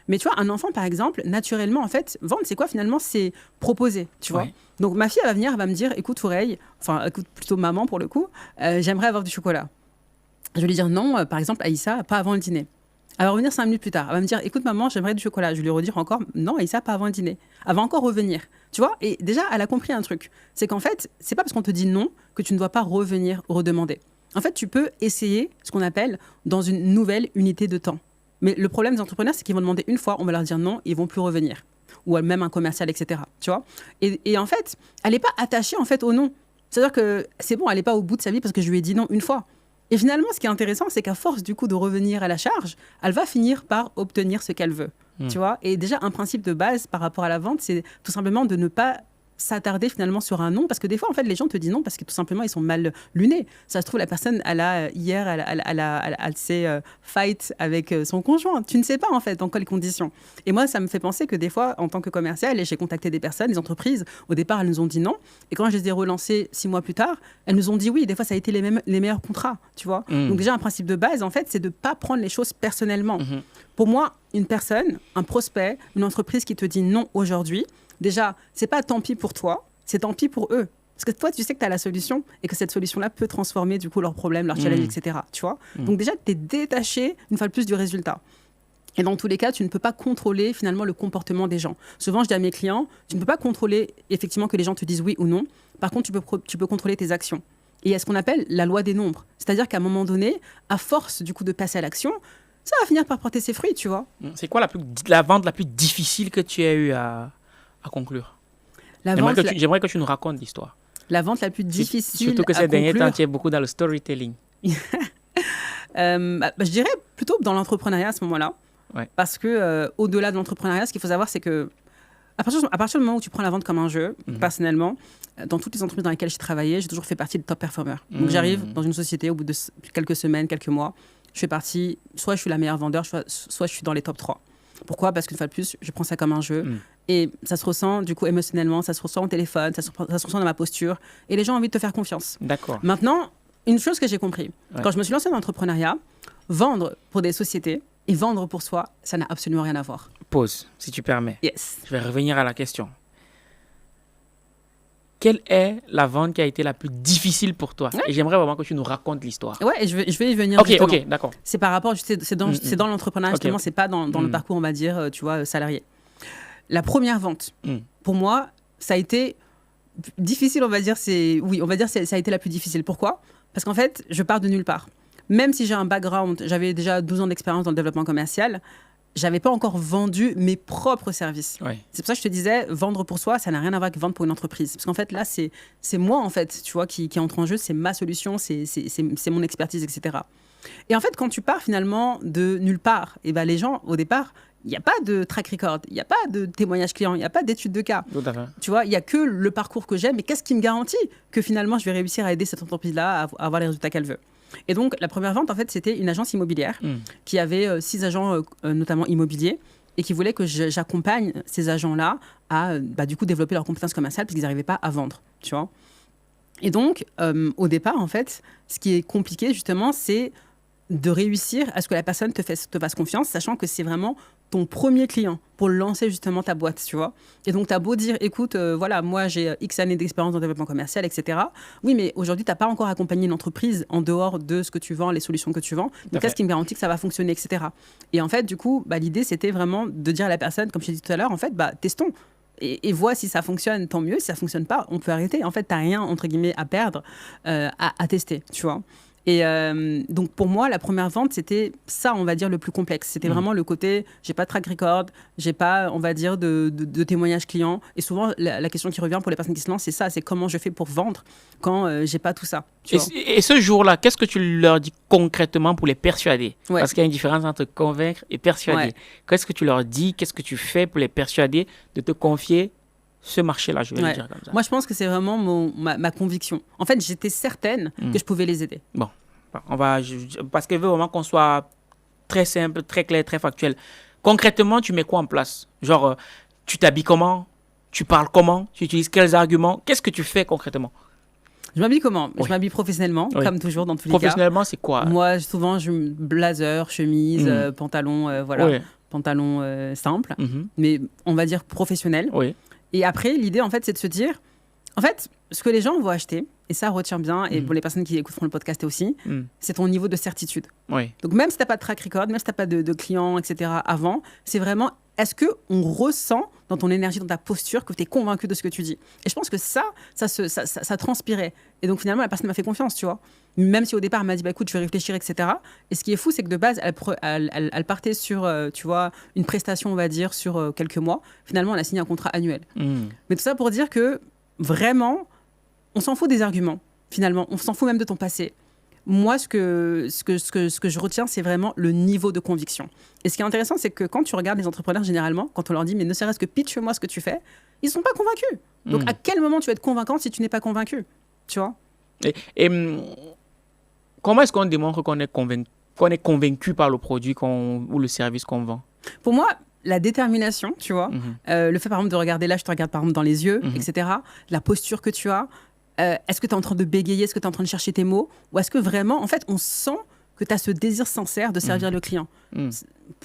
Mais tu vois, un enfant, par exemple, naturellement, en fait, vendre, c'est quoi finalement ? C'est proposer, tu vois. Donc, ma fille, elle va venir, elle va me dire, écoute, Foureille, enfin, écoute, plutôt maman, pour le coup, j'aimerais avoir du chocolat. Je vais lui dire non, par exemple, Aïssa, pas avant le dîner. Elle va revenir 5 minutes plus tard. Elle va me dire, écoute maman, j'aimerais du chocolat. Je vais lui redire encore, non, Aïssa, pas avant le dîner. Elle va encore revenir. Tu vois ? Et déjà, elle a compris un truc. C'est qu'en fait, c'est pas parce qu'on te dit non que tu ne dois pas revenir redemander. En fait, tu peux essayer ce qu'on appelle dans une nouvelle unité de temps. Mais le problème des entrepreneurs, c'est qu'ils vont demander une fois, on va leur dire non, ils vont plus revenir. Ou même un commercial, etc. Tu vois ? Et en fait, elle n'est pas attachée en fait au non. C'est-à-dire que c'est bon, elle n'est pas au bout de sa vie parce que je lui ai dit non une fois. Et finalement, ce qui est intéressant, c'est qu'à force du coup de revenir à la charge, elle va finir par obtenir ce qu'elle veut. Tu vois ? Et déjà, un principe de base par rapport à la vente, c'est tout simplement de ne pas s'attarder finalement sur un non, parce que des fois, en fait, les gens te disent non parce que tout simplement, ils sont mal lunés. Ça se trouve, la personne, elle s'est fight avec son conjoint. Tu ne sais pas, en fait, dans quelles conditions. Et moi, ça me fait penser que des fois, en tant que commercial, j'ai contacté des personnes, des entreprises, au départ, elles nous ont dit non. Et quand je les ai relancées 6 mois plus tard, elles nous ont dit oui. Des fois, ça a été les meilleurs contrats, tu vois. Donc déjà, un principe de base, en fait, c'est de ne pas prendre les choses personnellement. Pour moi, une personne, un prospect, une entreprise qui te dit non aujourd'hui, déjà, c'est pas tant pis pour toi, c'est tant pis pour eux. Parce que toi, tu sais que tu as la solution et que cette solution-là peut transformer du coup leurs problèmes, leurs challenges, etc. Tu vois ? Donc déjà, tu es détaché une fois de plus du résultat. Et dans tous les cas, tu ne peux pas contrôler finalement le comportement des gens. Souvent, je dis à mes clients, tu ne peux pas contrôler effectivement que les gens te disent oui ou non. Par contre, tu peux contrôler tes actions. Et il y a ce qu'on appelle la loi des nombres. C'est-à-dire qu'à un moment donné, à force du coup de passer à l'action, ça va finir par porter ses fruits, tu vois.
C'est quoi la vente la plus difficile que tu as eu à conclure? J'aimerais que tu nous racontes l'histoire.
La vente la plus difficile
surtout que ces derniers temps, tu es beaucoup dans le storytelling.
Je dirais plutôt dans l'entrepreneuriat à ce moment-là. Parce que au-delà de l'entrepreneuriat, ce qu'il faut savoir, c'est que à partir du moment où tu prends la vente comme un jeu, personnellement, dans toutes les entreprises dans lesquelles j'ai travaillé, j'ai toujours fait partie des top performers. Donc j'arrive dans une société, au bout de quelques semaines, quelques mois, je fais partie, soit je suis la meilleure vendeur, soit je suis dans les top 3. Pourquoi ? Parce qu'une fois de plus, je prends ça comme un jeu. Et ça se ressent, du coup, émotionnellement, ça se ressent au téléphone, ça se ressent dans ma posture. Et les gens ont envie de te faire confiance.
D'accord.
Maintenant, une chose que j'ai compris, quand je me suis lancée dans l'entrepreneuriat, vendre pour des sociétés et vendre pour soi, ça n'a absolument rien à voir.
Pause, si tu permets.
Yes.
Je vais revenir à la question. Quelle est la vente qui a été la plus difficile pour toi ? Et j'aimerais vraiment que tu nous racontes l'histoire.
Ouais, et je vais y venir.
Ok, d'accord.
C'est par rapport, c'est dans l'entrepreneuriat, justement, c'est pas dans le parcours, on va dire, tu vois, salarié. La première vente, pour moi, ça a été difficile, on va dire, ça a été la plus difficile. Pourquoi ? Parce qu'en fait, je pars de nulle part. Même si j'ai un background, j'avais déjà 12 ans d'expérience dans le développement commercial, j'avais pas encore vendu mes propres services. C'est pour ça que je te disais, vendre pour soi, ça n'a rien à voir avec vendre pour une entreprise. Parce qu'en fait, là, c'est moi, en fait, tu vois, qui entre en jeu, c'est ma solution, c'est mon expertise, etc. Et en fait, quand tu pars finalement de nulle part, et ben les gens, au départ, il n'y a pas de track record, il n'y a pas de témoignage client, il n'y a pas d'étude de cas.
Tout à fait.
Tu vois, il n'y a que le parcours que j'ai, mais qu'est-ce qui me garantit que finalement, je vais réussir à aider cette entreprise-là à avoir les résultats qu'elle veut? Et donc, la première vente, en fait, c'était une agence immobilière qui avait 6 agents, notamment immobiliers, et qui voulait que j'accompagne ces agents-là à, du coup, développer leurs compétences commerciales parce qu'ils n'arrivaient pas à vendre, tu vois. Et donc, au départ, en fait, ce qui est compliqué, justement, c'est de réussir à ce que la personne te fasse confiance, sachant que c'est vraiment ton premier client pour lancer justement ta boîte, tu vois. Et donc, tu as beau dire, écoute, voilà, moi, j'ai X années d'expérience dans le développement commercial, etc. Oui, mais aujourd'hui, tu n'as pas encore accompagné une entreprise en dehors de ce que tu vends, les solutions que tu vends. Donc, qu'est-ce qui me garantit que ça va fonctionner, etc. Et en fait, du coup, l'idée, c'était vraiment de dire à la personne, comme je t'ai dit tout à l'heure, en fait, testons. Et vois si ça fonctionne, tant mieux. Si ça ne fonctionne pas, on peut arrêter. En fait, tu n'as rien, entre guillemets, à perdre à tester, tu vois. Et donc, pour moi, la première vente, c'était ça, on va dire, le plus complexe. C'était vraiment le côté, j'ai pas de track record, j'ai pas, on va dire, de témoignage client. Et souvent, la question qui revient pour les personnes qui se lancent, c'est ça, c'est comment je fais pour vendre quand j'ai pas tout ça.
Et ce jour-là, qu'est-ce que tu leur dis concrètement pour les persuader? Parce qu'il y a une différence entre convaincre et persuader. Qu'est-ce que tu leur dis? Qu'est-ce que tu fais pour les persuader de te confier ce marché-là, je vais le dire comme ça.
Moi, je pense que c'est vraiment ma conviction. En fait, j'étais certaine que je pouvais les aider.
Bon, parce que je veux vraiment qu'on soit très simple, très clair, très factuel. Concrètement, tu mets quoi en place? Genre, tu t'habilles comment? Tu parles comment? Tu utilises quels arguments? Qu'est-ce que tu fais concrètement?
Je m'habille comment? Je m'habille professionnellement, comme toujours dans tous les cas.
Professionnellement, c'est quoi?
Moi, souvent, blazer, chemise, pantalon, voilà. Pantalon simple, mais on va dire professionnel. Et après, l'idée, en fait, c'est de se dire, en fait, ce que les gens vont acheter, et ça retient bien, et pour les personnes qui écouteront le podcast aussi, c'est ton niveau de certitude. Donc, même si tu n'as pas de track record, même si tu n'as pas de clients, etc., avant, c'est vraiment, est-ce qu'on ressent dans ton énergie, dans ta posture, que tu es convaincu de ce que tu dis? Et je pense que ça transpirait. Et donc, finalement, la personne m'a fait confiance, tu vois. Même si au départ, elle m'a dit, écoute, je vais réfléchir, etc. Et ce qui est fou, c'est que de base, elle partait sur, tu vois, une prestation, on va dire, sur quelques mois. Finalement, elle a signé un contrat annuel. Mais tout ça pour dire que, vraiment, on s'en fout des arguments, finalement. On s'en fout même de ton passé. Moi, ce que je retiens, c'est vraiment le niveau de conviction. Et ce qui est intéressant, c'est que quand tu regardes les entrepreneurs, généralement, quand on leur dit, mais ne serait-ce que pitch-moi ce que tu fais, ils ne sont pas convaincus. Donc, à quel moment tu vas être convaincant si tu n'es pas convaincu? Tu vois?
Et comment est-ce qu'on démontre qu'on est convaincu par le produit ou le service qu'on vend?
Pour moi, la détermination, tu vois, le fait, par exemple, de regarder là, je te regarde, par exemple, dans les yeux, etc., la posture que tu as, est-ce que tu es en train de bégayer, est-ce que tu es en train de chercher tes mots, ou est-ce que vraiment, en fait, on sent que tu as ce désir sincère de servir le client.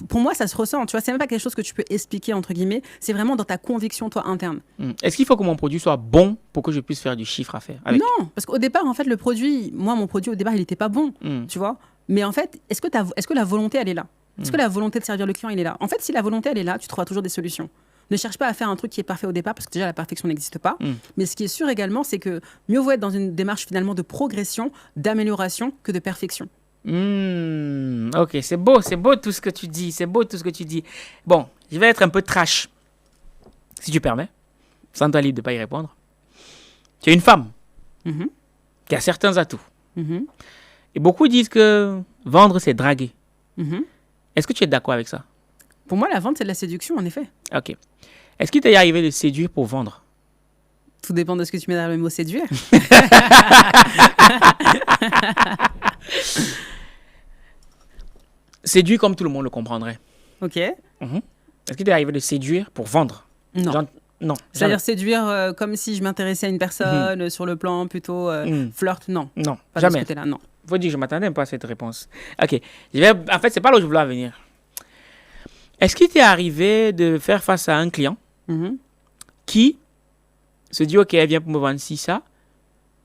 Pour moi, ça se ressent, tu vois, c'est même pas quelque chose que tu peux expliquer, entre guillemets, c'est vraiment dans ta conviction, toi, interne.
Est-ce qu'il faut que mon produit soit bon pour que je puisse faire du chiffre à faire avec?
Non, parce qu'au départ, en fait, mon produit, au départ, il n'était pas bon, tu vois, mais en fait, est-ce que la volonté, elle est là? Est-ce que la volonté de servir le client, elle est là? En fait, si la volonté, elle est là, tu trouveras toujours des solutions. Ne cherche pas à faire un truc qui est parfait au départ, parce que déjà, la perfection n'existe pas. Mais ce qui est sûr également, c'est que mieux vaut être dans une démarche finalement de progression, d'amélioration, que de perfection.
Ok, c'est beau tout ce que tu dis, Bon, je vais être un peu trash, si tu permets, sans toi libre de ne pas y répondre. Tu es une femme qui a certains atouts. Et beaucoup disent que vendre, c'est draguer. Est-ce que tu es d'accord avec ça?
Pour moi, la vente, c'est de la séduction, en effet.
Ok. Est-ce qu'il t'est arrivé de séduire pour vendre?
Tout dépend de ce que tu mets dans le mot séduire.
Séduire comme tout le monde le comprendrait.
Ok.
Est-ce qu'il t'est arrivé de séduire pour vendre?
Non.
Non.
C'est-à-dire séduire comme si je m'intéressais à une personne sur le plan plutôt flirt? Non.
Non,
pas
jamais.
De ce côté-là, non.
Faut dire que je ne m'attendais pas à cette réponse. Ok. En fait, c'est pas là où je voulais en venir. Est-ce qu'il t'est arrivé de faire face à un client qui se dit, ok, elle vient pour me vendre ci, ça,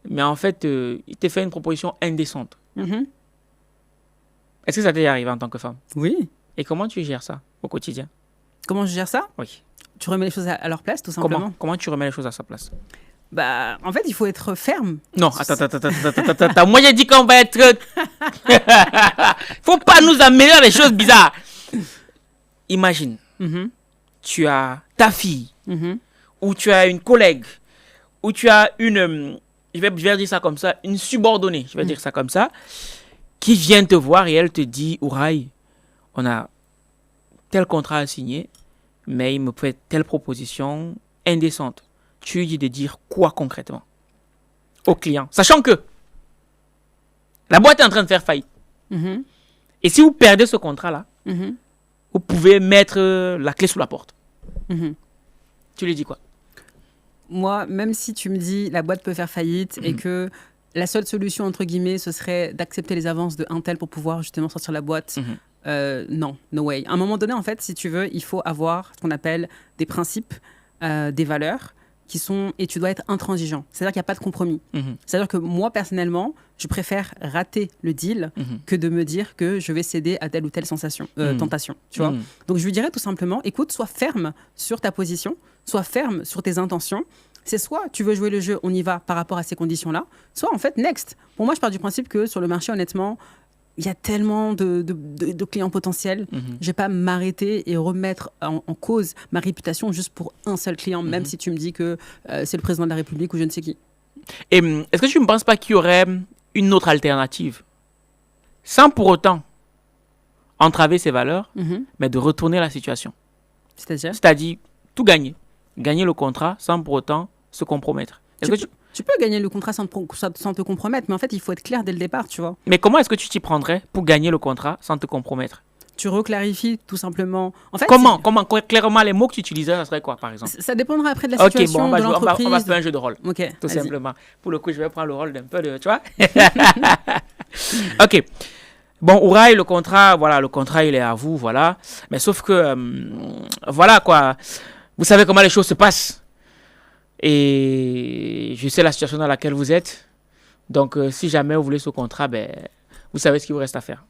mais en fait, il t'a fait une proposition indécente? Est-ce que ça t'est arrivé en tant que femme?
Oui.
Et comment tu gères ça au quotidien?
Comment je gère ça?
Oui.
Tu remets les choses à leur place, tout simplement.
Comment tu remets les choses à sa place?
En fait, il faut être ferme.
Non, attends. Moi, j'ai dit qu'on va être... Faut pas nous amener dans les choses bizarres. Imagine, tu as ta fille, ou tu as une collègue, ou tu as une... je vais dire ça comme ça, une subordonnée, je vais dire ça comme ça, qui vient te voir et elle te dit, Ouraï, tel contrat à signer, mais il me fait telle proposition indécente. Tu lui dis de dire quoi concrètement au client, sachant que la boîte est en train de faire faillite. Et si vous perdez ce contrat-là, vous pouvez mettre la clé sous la porte. Tu lui dis quoi?
Moi, même si tu me dis la boîte peut faire faillite et que la seule solution, entre guillemets, ce serait d'accepter les avances de Intel pour pouvoir justement sortir la boîte, non, no way. À un moment donné, en fait, si tu veux, il faut avoir ce qu'on appelle des principes, des valeurs qui sont, et tu dois être intransigeant. C'est-à-dire qu'il n'y a pas de compromis. C'est-à-dire que moi, personnellement, je préfère rater le deal que de me dire que je vais céder à telle ou telle tentation. Tu vois. Donc, je lui dirais tout simplement, écoute, sois ferme sur ta position, sois ferme sur tes intentions. C'est soit tu veux jouer le jeu, on y va par rapport à ces conditions-là, soit en fait, next. Pour moi, je pars du principe que sur le marché, honnêtement, il y a tellement de clients potentiels. Je ne vais pas m'arrêter et remettre en cause ma réputation juste pour un seul client, même si tu me dis que c'est le président de la République ou je ne sais qui.
Et est-ce que tu ne penses pas qu'il y aurait une autre alternative, sans pour autant entraver ses valeurs, mais de retourner la situation? C'est-à-dire tout gagner. Gagner le contrat sans pour autant se compromettre.
Tu peux gagner le contrat sans te compromettre, mais en fait, il faut être clair dès le départ, tu vois.
Mais comment est-ce que tu t'y prendrais pour gagner le contrat sans te compromettre?
Tu reclarifies tout simplement. En fait,
comment clairement, les mots que tu utiliserais, ça serait quoi, par exemple?
Ça dépendra après de la situation, de l'entreprise.
On va faire un jeu de rôle, tout simplement. Pour le coup, je vais prendre le rôle d'un peu de... Tu vois. Ok. Bon, Ouraï, le contrat, il est à vous, voilà. Mais sauf que, voilà, quoi. Vous savez comment les choses se passent. Et je sais la situation dans laquelle vous êtes. Donc, si jamais vous voulez ce contrat, vous savez ce qu'il vous reste à faire.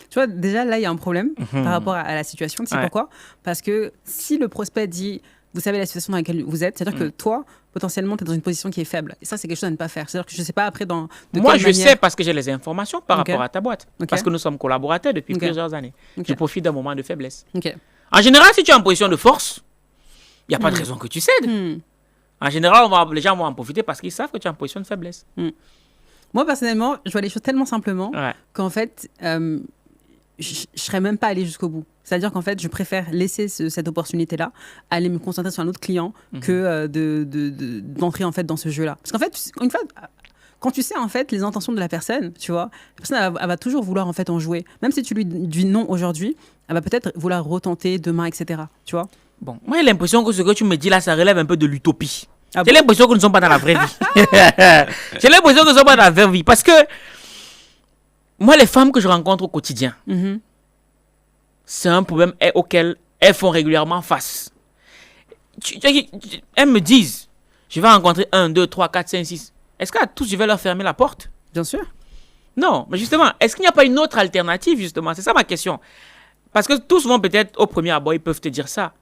Tu vois, déjà, là, il y a un problème par rapport à la situation. Tu sais pourquoi? Parce que si le prospect dit, vous savez la situation dans laquelle vous êtes, c'est-à-dire que toi, potentiellement, tu es dans une position qui est faible. Et ça, c'est quelque chose à ne pas faire. C'est-à-dire que je ne sais pas après
Moi, je sais parce que j'ai les informations par rapport à ta boîte. Parce que nous sommes collaborateurs depuis plusieurs années. Je profite d'un moment de faiblesse. En général, si tu es en position de force, il n'y a pas de raison que tu cèdes. En général, les gens vont en profiter parce qu'ils savent que tu es en position de faiblesse.
Moi, personnellement, je vois les choses tellement simplement qu'en fait, je ne serais même pas allée jusqu'au bout. C'est-à-dire qu'en fait, je préfère laisser cette opportunité-là, aller me concentrer sur un autre client que d'entrer en fait dans ce jeu-là. Parce qu'en fait, une fois... Quand tu sais en fait les intentions de la personne, tu vois, la personne elle va toujours vouloir en fait en jouer. Même si tu lui dis non aujourd'hui, elle va peut-être vouloir retenter demain, etc. Tu vois.
Bon, moi j'ai l'impression que ce que tu me dis là, ça relève un peu de l'utopie. J'ai l'impression que nous ne sommes pas dans la vraie vie. J'ai l'impression que nous ne sommes pas dans la vraie vie. Parce que moi, les femmes que je rencontre au quotidien, c'est un problème auquel elles font régulièrement face. Elles me disent, je vais rencontrer 1, 2, 3, 4, 5, 6. Est-ce qu'à tous, je vais leur fermer la porte?
Bien sûr.
Non, mais justement, est-ce qu'il n'y a pas une autre alternative, justement? C'est ça ma question. Parce que tous vont peut-être, au premier abord, ils peuvent te dire ça.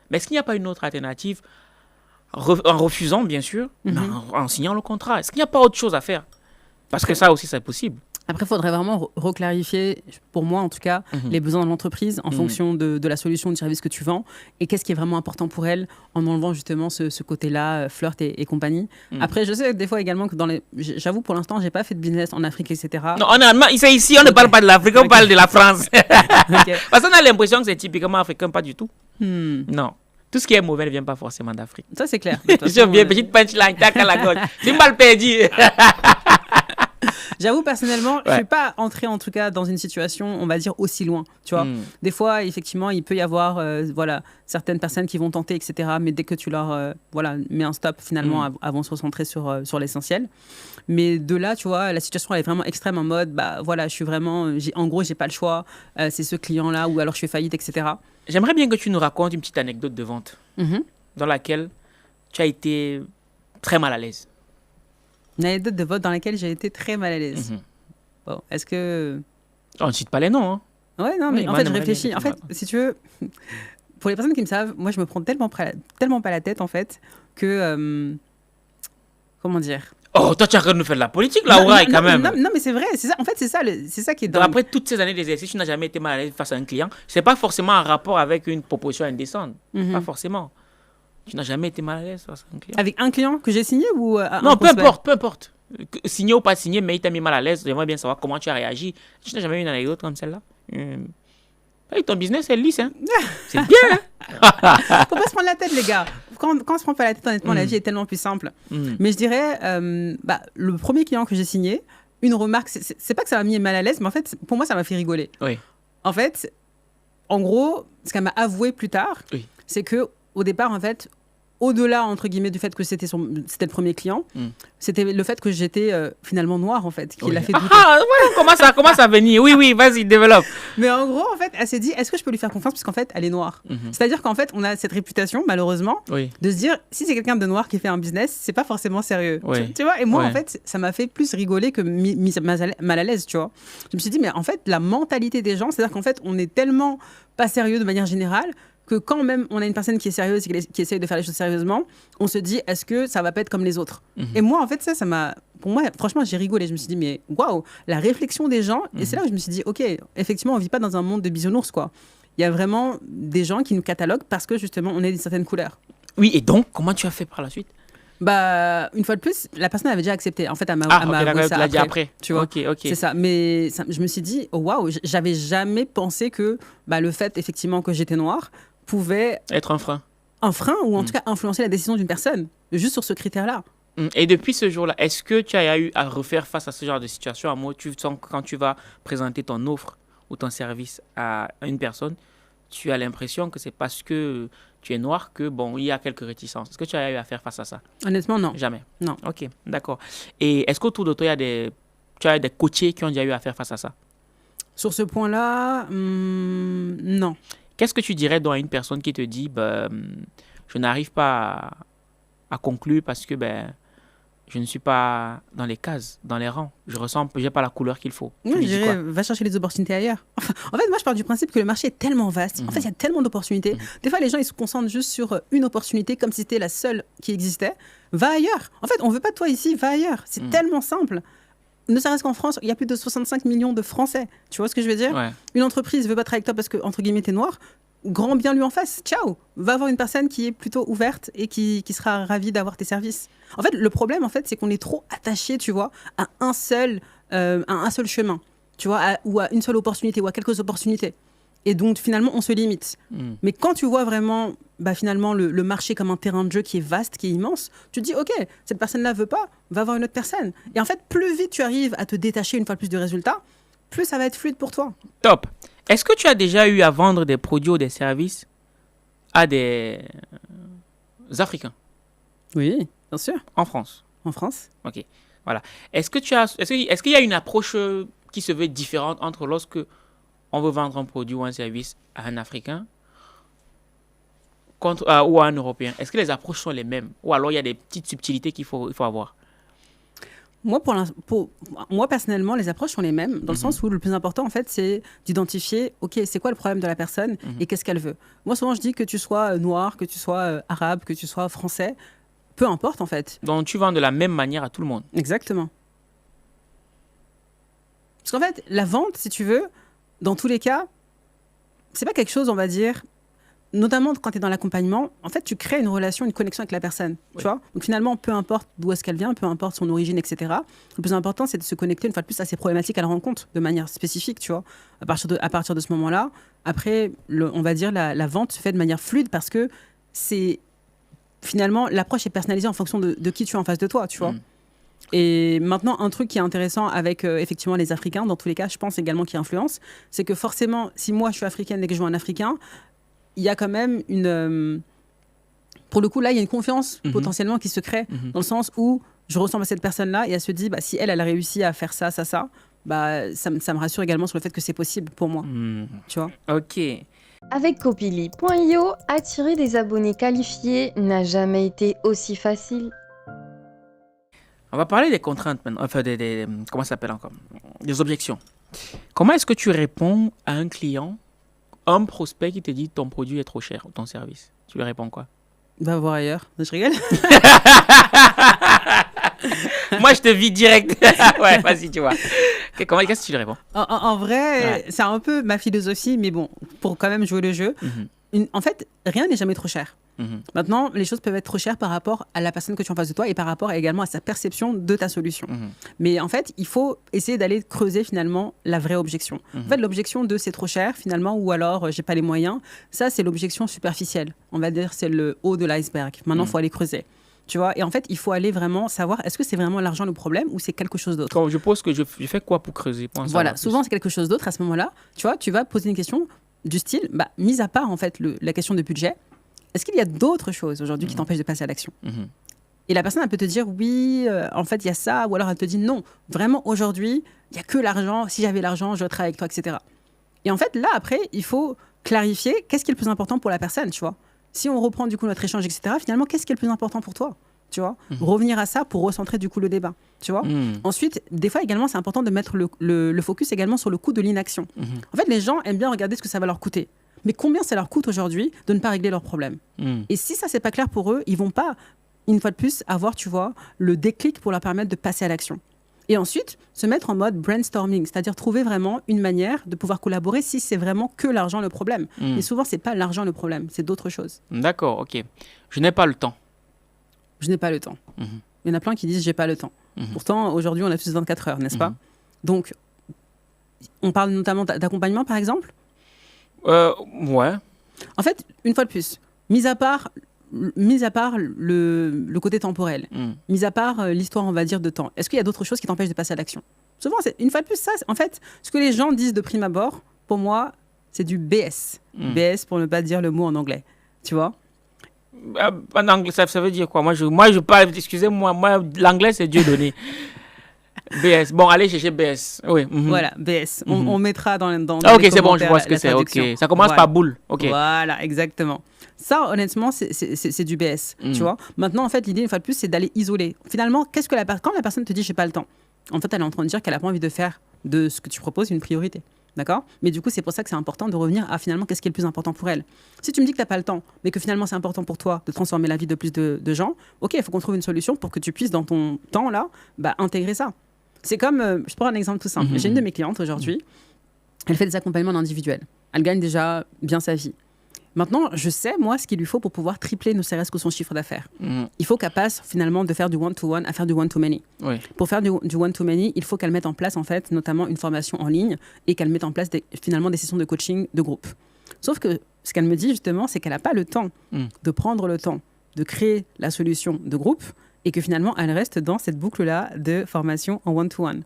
Mais est-ce qu'il n'y a pas une autre alternative en refusant, bien sûr, mais en signant le contrat? Est-ce qu'il n'y a pas autre chose à faire? Parce que ça aussi, c'est possible.
Après, il faudrait vraiment reclarifier, pour moi en tout cas, les besoins de l'entreprise en fonction de la solution du service que tu vends et qu'est-ce qui est vraiment important pour elle en enlevant justement ce côté-là, flirt et compagnie. Après, je sais des fois également que j'avoue pour l'instant, j'ai pas fait de business en Afrique, etc.
Non, ici, on ne parle pas de l'Afrique, on parle de la France. Parce qu'on a l'impression que c'est typiquement africain, pas du tout. Non. Tout ce qui est mauvais ne vient pas forcément d'Afrique.
Ça, c'est clair.
Je viens, petite punchline, tac à la gauche. C'est mal perdu.
J'avoue, personnellement, je ne suis pas entrée, en tout cas, dans une situation, on va dire, aussi loin. Tu vois, des fois, effectivement, il peut y avoir certaines personnes qui vont tenter, etc. Mais dès que tu leur mets un stop, finalement, elles vont se recentrer sur l'essentiel. Mais de là, tu vois, la situation elle est vraiment extrême en mode, je suis vraiment, en gros, j'ai pas le choix. C'est ce client-là ou alors je fais faillite, etc.
J'aimerais bien que tu nous racontes une petite anecdote de vente dans laquelle tu as été très mal à l'aise.
Une anecdote de vote dans laquelle j'ai été très mal à l'aise. Bon, est-ce que...
On ne cite pas les noms, hein.
Ouais, non, mais en fait, je réfléchis. En fait, si tu veux, pour les personnes qui me savent, moi, je me prends tellement pas la tête, en fait, que... comment dire?
Oh, toi, tu es en train de nous faire de la politique, là, Ouraï, quand même.
Non, mais c'est vrai. C'est ça, en fait, c'est ça qui est...
Donc, après toutes ces années d'exercice, tu n'as jamais été mal à l'aise face à un client. Ce n'est pas forcément en rapport avec une proposition indécente. Pas forcément. Tu n'as jamais été mal à l'aise face à un client.
Avec un client que j'ai signé ou
non, peu importe. Signé ou pas signé, mais il t'a mis mal à l'aise. J'aimerais bien savoir comment tu as réagi. Tu n'as jamais eu une anecdote comme celle-là? Peu Hey, ton business, c'est lisse. Hein? C'est bien. Hein?
Faut pas se prendre la tête, les gars. Quand on se prend pas la tête, honnêtement, la vie est tellement plus simple. Mais je dirais, le premier client que j'ai signé, une remarque, c'est pas que ça m'a mis mal à l'aise, mais en fait, pour moi, ça m'a fait rigoler.
Oui.
En fait, en gros, ce qu'elle m'a avoué plus tard, c'est que au départ, en fait, au-delà, entre guillemets, du fait que c'était le premier client, c'était le fait que j'étais finalement noire, en fait, qui l'a fait douter.
Voilà, comment ça venir. Oui, vas-y, développe.
Mais en gros, en fait, elle s'est dit, est-ce que je peux lui faire confiance, puisqu'en fait, elle est noire. C'est-à-dire qu'en fait, on a cette réputation, malheureusement, de se dire, si c'est quelqu'un de noir qui fait un business, c'est pas forcément sérieux. Tu vois, et moi, en fait, ça m'a fait plus rigoler que mal à l'aise, tu vois. Je me suis dit, mais en fait, la mentalité des gens, c'est-à-dire qu'en fait, on est tellement pas sérieux de manière générale, que quand même on a une personne qui est sérieuse et qui essaye de faire les choses sérieusement, on se dit est-ce que ça va pas être comme les autres. Et moi en fait ça m'a, pour moi franchement j'ai rigolé, je me suis dit mais waouh, la réflexion des gens, et c'est là où je me suis dit ok, effectivement on vit pas dans un monde de bisounours quoi. Il y a vraiment des gens qui nous cataloguent parce que justement on est d'une certaine couleur.
Oui, et donc comment tu as fait par la suite?
Bah, une fois de plus, la personne avait déjà accepté. En fait, elle m'a avoué ça après. Tu vois,
ok.
C'est ça. Mais je me suis dit, oh, waouh, j'avais jamais pensé que le fait, effectivement, que j'étais noire pouvait
être un frein.
Un frein, ou en tout cas influencer la décision d'une personne, juste sur ce critère-là.
Et depuis ce jour-là, est-ce que tu as eu à refaire face à ce genre de situation? À moi, tu sens que quand tu vas présenter ton offre ou ton service à une personne, tu as l'impression que c'est parce que tu es noir que, bon, il y a quelques réticences. Est-ce que tu as eu à faire face à ça?
Honnêtement, non.
Jamais?
Non.
Ok, d'accord. Et est-ce qu'autour de toi, tu as des coachés qui ont déjà eu à faire face à ça?
Sur ce point-là, non.
Qu'est-ce que tu dirais à une personne qui te dit je n'arrive pas à conclure parce que je ne suis pas dans les cases, dans les rangs. Je n'ai pas la couleur qu'il faut.
Oui, je dirais, va chercher les opportunités ailleurs. En fait, moi, je pars du principe que le marché est tellement vaste. En fait, il y a tellement d'opportunités. Des fois, les gens, ils se concentrent juste sur une opportunité comme si c'était la seule qui existait. Va ailleurs. En fait, on ne veut pas de toi ici, va ailleurs. C'est tellement simple. Ne serait-ce qu'en France, il y a plus de 65 millions de Français. Tu vois ce que je veux dire? Une entreprise ne veut pas travailler avec toi parce que, entre guillemets, t'es noir. Grand bien lui en face. Ciao. Va voir une personne qui est plutôt ouverte et qui sera ravie d'avoir tes services. En fait, le problème, c'est qu'on est trop attaché, tu vois, à un seul chemin, tu vois, ou à une seule opportunité, ou à quelques opportunités. Et donc, finalement, on se limite. Mais quand tu vois vraiment, finalement, le marché comme un terrain de jeu qui est vaste, qui est immense, tu te dis, OK, cette personne-là ne veut pas, va voir une autre personne. Et en fait, plus vite tu arrives à te détacher une fois plus du résultat, plus ça va être fluide pour toi.
Top. Est-ce que tu as déjà eu à vendre des produits ou des services à des Africains?
Oui, bien sûr.
En France?
En France.
OK. Voilà. Est-ce qu'il y a une approche qui se veut différente entre lorsque on veut vendre un produit ou un service à un Africain ou à un Européen? Est-ce que les approches sont les mêmes? Ou alors il y a des petites subtilités qu'il faut avoir?
Moi, personnellement, les approches sont les mêmes, dans le sens où le plus important, en fait, c'est d'identifier, OK, c'est quoi le problème de la personne et qu'est-ce qu'elle veut. Moi, souvent, je dis que tu sois noir, que tu sois arabe, que tu sois français, peu importe, en fait.
Donc, tu vends de la même manière à tout le monde.
Exactement. Parce qu'en fait, la vente, si tu veux, dans tous les cas, c'est pas quelque chose, on va dire, notamment quand tu es dans l'accompagnement, en fait, tu crées une relation, une connexion avec la personne. Tu vois. Donc finalement, peu importe d'où est-ce qu'elle vient, peu importe son origine, etc. Le plus important, c'est de se connecter une fois de plus à ses problématiques à la rencontre, de manière spécifique, tu vois. À partir de ce moment-là, après, on va dire, la vente se fait de manière fluide parce que c'est finalement, l'approche est personnalisée en fonction de qui tu as en face de toi, tu vois. Et maintenant, un truc qui est intéressant avec effectivement les Africains, dans tous les cas, je pense également qui influence, c'est que forcément, si moi je suis africaine et que je vois un Africain, il y a quand même pour le coup, là, il y a une confiance potentiellement qui se crée dans le sens où je ressemble à cette personne-là et elle se dit, si elle a réussi à faire ça, ça me rassure également sur le fait que c'est possible pour moi. Tu vois.
Ok.
Avec Copili.io, attirer des abonnés qualifiés n'a jamais été aussi facile.
On va parler des contraintes maintenant, enfin comment ça s'appelle encore? Des objections. Comment est-ce que tu réponds à un client, un prospect qui te dit ton produit est trop cher ou ton service? Tu lui réponds quoi?
Va voir ailleurs. Je rigole.
Moi, je te vis direct. Ouais, vas-y, tu vois. Qu'est-ce que tu lui réponds?
En vrai, c'est un peu ma philosophie, mais bon, pour quand même jouer le jeu, en fait, rien n'est jamais trop cher. Maintenant, les choses peuvent être trop chères par rapport à la personne que tu as en face de toi et par rapport également à sa perception de ta solution. Mais en fait, il faut essayer d'aller creuser finalement la vraie objection. En fait, l'objection de c'est trop cher finalement ou alors j'ai pas les moyens, ça c'est l'objection superficielle. On va dire c'est le haut de l'iceberg. Maintenant, il faut aller creuser. Tu vois, et en fait, il faut aller vraiment savoir est-ce que c'est vraiment l'argent le problème ou c'est quelque chose d'autre.
Quand je pose que je fais quoi pour creuser pour
voilà, souvent c'est quelque chose d'autre à ce moment-là. Tu vois, tu vas poser une question du style, mis à part en fait la question de budget, est-ce qu'il y a d'autres choses aujourd'hui qui t'empêchent de passer à l'action? Et la personne, elle peut te dire oui, en fait, il y a ça, ou alors elle te dit non, vraiment aujourd'hui, il n'y a que l'argent, si j'avais l'argent, je travaille avec toi, etc. Et en fait, là, après, il faut clarifier qu'est-ce qui est le plus important pour la personne, tu vois. Si on reprend du coup notre échange, etc., finalement, qu'est-ce qui est le plus important pour toi, tu vois. Revenir à ça pour recentrer du coup le débat, tu vois. Ensuite, des fois également, c'est important de mettre le focus également sur le coût de l'inaction. En fait, les gens aiment bien regarder ce que ça va leur coûter. Mais combien ça leur coûte aujourd'hui de ne pas régler leurs problèmes? Et si ça, c'est pas clair pour eux, ils vont pas, une fois de plus, avoir, tu vois, le déclic pour leur permettre de passer à l'action. Et ensuite, se mettre en mode brainstorming, c'est-à-dire trouver vraiment une manière de pouvoir collaborer si c'est vraiment que l'argent le problème. Mais souvent, c'est pas l'argent le problème, c'est d'autres choses.
D'accord, ok. Je n'ai pas le temps.
Je n'ai pas le temps. Il y en a plein qui disent j'ai pas le temps. Pourtant, aujourd'hui, on a tous 24 heures, n'est-ce pas? Donc, on parle notamment d'accompagnement, par exemple?
Ouais.
En fait, une fois de plus, mis à part le côté temporel, mis à part l'histoire, on va dire, de temps, est-ce qu'il y a d'autres choses qui t'empêchent de passer à l'action? Souvent, une fois de plus, ça, en fait, ce que les gens disent de prime abord, pour moi, c'est du BS. BS pour ne pas dire le mot en anglais. Tu vois?
En anglais, ça veut dire quoi? Moi, je parle, excusez-moi, l'anglais, c'est Dieu donné. BS. Bon, allez chercher BS. Oui.
Voilà, BS. On mettra dans
ok, c'est bon, je vois ce que c'est. Ok. Ça commence par boule. Ok.
Voilà, exactement. Ça, honnêtement, c'est du BS. Tu vois. Maintenant, en fait, l'idée, une fois de plus, c'est d'aller isoler. Finalement, quand la personne te dit j'ai pas le temps, en fait, elle est en train de dire qu'elle a pas envie de faire de ce que tu proposes une priorité. D'accord? Mais du coup, c'est pour ça que c'est important de revenir à finalement qu'est-ce qui est le plus important pour elle. Si tu me dis que tu n'as pas le temps, mais que finalement c'est important pour toi de transformer la vie de plus de gens, ok, il faut qu'on trouve une solution pour que tu puisses, dans ton temps là, intégrer ça. C'est comme, je prends un exemple tout simple. J'ai une de mes clientes aujourd'hui, elle fait des accompagnements individuels. Elle gagne déjà bien sa vie. Maintenant, je sais, moi, ce qu'il lui faut pour pouvoir tripler ne serait-ce que son chiffre d'affaires. Il faut qu'elle passe finalement de faire du one-to-one à faire du one-to-many. Oui. Pour faire du one-to-many, il faut qu'elle mette en place, en fait, notamment une formation en ligne et qu'elle mette en place finalement des sessions de coaching de groupe. Sauf que ce qu'elle me dit justement, c'est qu'elle n'a pas le temps de prendre le temps de créer la solution de groupe et que finalement, elle reste dans cette boucle-là de formation en one-to-one.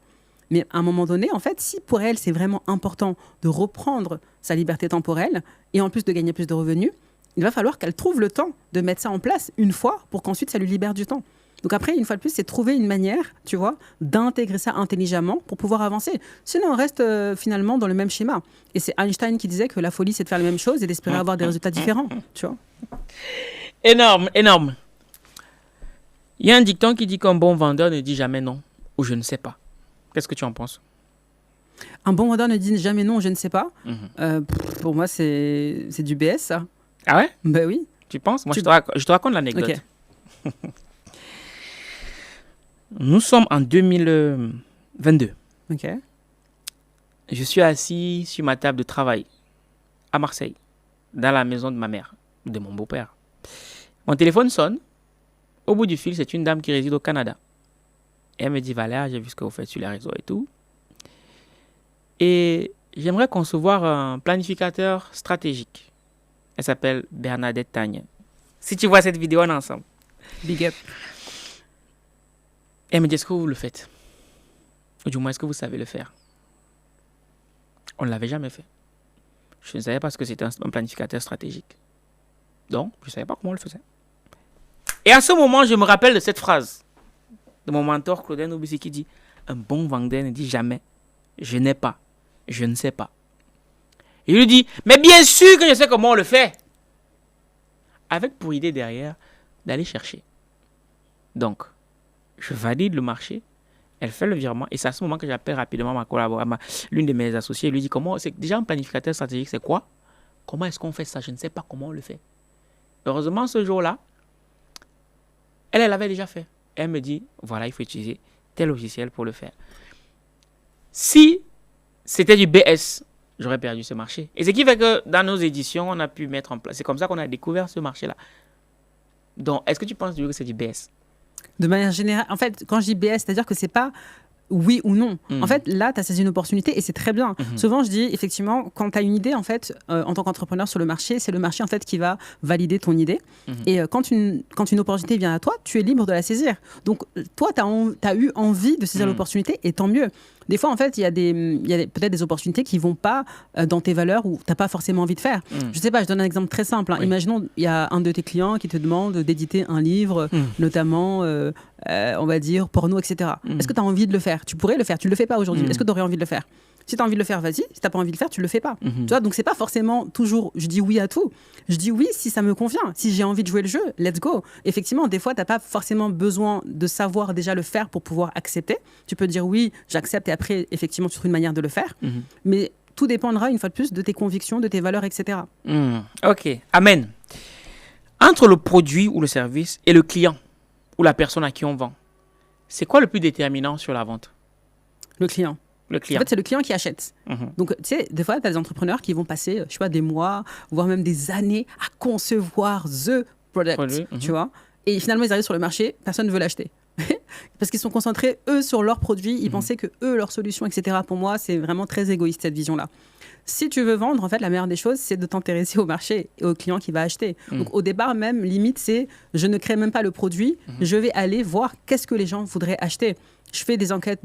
Mais à un moment donné, en fait, si pour elle, c'est vraiment important de reprendre sa liberté temporelle et en plus de gagner plus de revenus, il va falloir qu'elle trouve le temps de mettre ça en place une fois pour qu'ensuite, ça lui libère du temps. Donc après, une fois de plus, c'est trouver une manière, tu vois, d'intégrer ça intelligemment pour pouvoir avancer. Sinon, on reste finalement dans le même schéma. Et c'est Einstein qui disait que la folie, c'est de faire la même chose et d'espérer avoir des résultats différents, tu vois.
Énorme, énorme. Il y a un dicton qui dit qu'un bon vendeur ne dit jamais non ou je ne sais pas. Qu'est-ce que tu en penses?
Un bon vendeur ne dit jamais non, je ne sais pas. Pour moi, c'est du BS, ça.
Ah ouais?
Ben oui.
Tu penses? Moi, je te raconte l'anecdote. Okay. Nous sommes en 2022.
Ok.
Je suis assis sur ma table de travail à Marseille, dans la maison de ma mère, de mon beau-père. Mon téléphone sonne. Au bout du fil, c'est une dame qui réside au Canada. Et elle me dit, Valère, j'ai vu ce que vous faites sur les réseaux et tout. Et j'aimerais concevoir un planificateur stratégique. Elle s'appelle Bernadette Tagne. Si tu vois cette vidéo, on est ensemble.
Big up.
Elle me dit, est-ce que vous le faites? Ou du moins, est-ce que vous savez le faire? On ne l'avait jamais fait. Je ne savais pas ce que c'était un planificateur stratégique. Donc, je ne savais pas comment on le faisait. Et à ce moment, je me rappelle de cette phrase de mon mentor Claudine Oubissi qui dit « Un bon vendeur ne dit jamais « Je n'ai pas, je ne sais pas ». Et il lui dit « Mais bien sûr que je sais comment on le fait !» Avec pour idée derrière d'aller chercher. Donc, je valide le marché, elle fait le virement et c'est à ce moment que j'appelle rapidement ma collaboratrice, l'une de mes associées, et lui dit « Comment, c'est déjà un planificateur stratégique, c'est quoi? Comment est-ce qu'on fait ça? Je ne sais pas comment on le fait. » Heureusement, ce jour-là, elle avait déjà fait. Elle me dit, voilà, il faut utiliser tel logiciel pour le faire. Si c'était du BS, j'aurais perdu ce marché. Et ce qui fait que dans nos éditions, on a pu mettre en place. C'est comme ça qu'on a découvert ce marché-là. Donc, est-ce que tu penses que c'est du BS?
De manière générale, en fait, quand je dis BS, c'est-à-dire que c'est pas oui ou non. En fait, là, tu as saisi une opportunité et c'est très bien. Souvent, je dis, effectivement, quand tu as une idée, en fait, en tant qu'entrepreneur sur le marché, c'est le marché, en fait, qui va valider ton idée. Et quand une opportunité vient à toi, tu es libre de la saisir. Donc, toi, tu as eu envie de saisir l'opportunité et tant mieux. Des fois, en fait, il y a peut-être des opportunités qui ne vont pas dans tes valeurs ou tu n'as pas forcément envie de faire. Je ne sais pas, je donne un exemple très simple. Hein. Oui. Imaginons, il y a un de tes clients qui te demande d'éditer un livre, notamment, on va dire, porno, etc. Est-ce que tu as envie de le faire? Tu pourrais le faire, tu ne le fais pas aujourd'hui. Est-ce que tu aurais envie de le faire? Si tu as envie de le faire, vas-y. Si tu n'as pas envie de le faire, tu ne le fais pas. Tu vois, donc, ce n'est pas forcément toujours, je dis oui à tout. Je dis oui si ça me convient. Si j'ai envie de jouer le jeu, let's go. Effectivement, des fois, tu n'as pas forcément besoin de savoir déjà le faire pour pouvoir accepter. Tu peux dire oui, j'accepte et après, effectivement, tu trouves une manière de le faire. Mais tout dépendra, une fois de plus, de tes convictions, de tes valeurs, etc.
Ok, amen. Entre le produit ou le service et le client ou la personne à qui on vend, c'est quoi le plus déterminant sur la vente?
Le client.
Le client.
En fait, c'est le client qui achète. Donc, tu sais, des fois, tu as des entrepreneurs qui vont passer, je sais pas, des mois, voire même des années à concevoir the product, tu vois. Et finalement, ils arrivent sur le marché, personne ne veut l'acheter. Parce qu'ils sont concentrés, eux, sur leurs produits. Ils pensaient que eux, leur solution, etc. Pour moi, c'est vraiment très égoïste, cette vision-là. Si tu veux vendre, en fait, la meilleure des choses, c'est de t'intéresser au marché et au client qui va acheter. Donc, au départ, même, limite, c'est je ne crée même pas le produit, je vais aller voir qu'est-ce que les gens voudraient acheter. Je fais des enquêtes,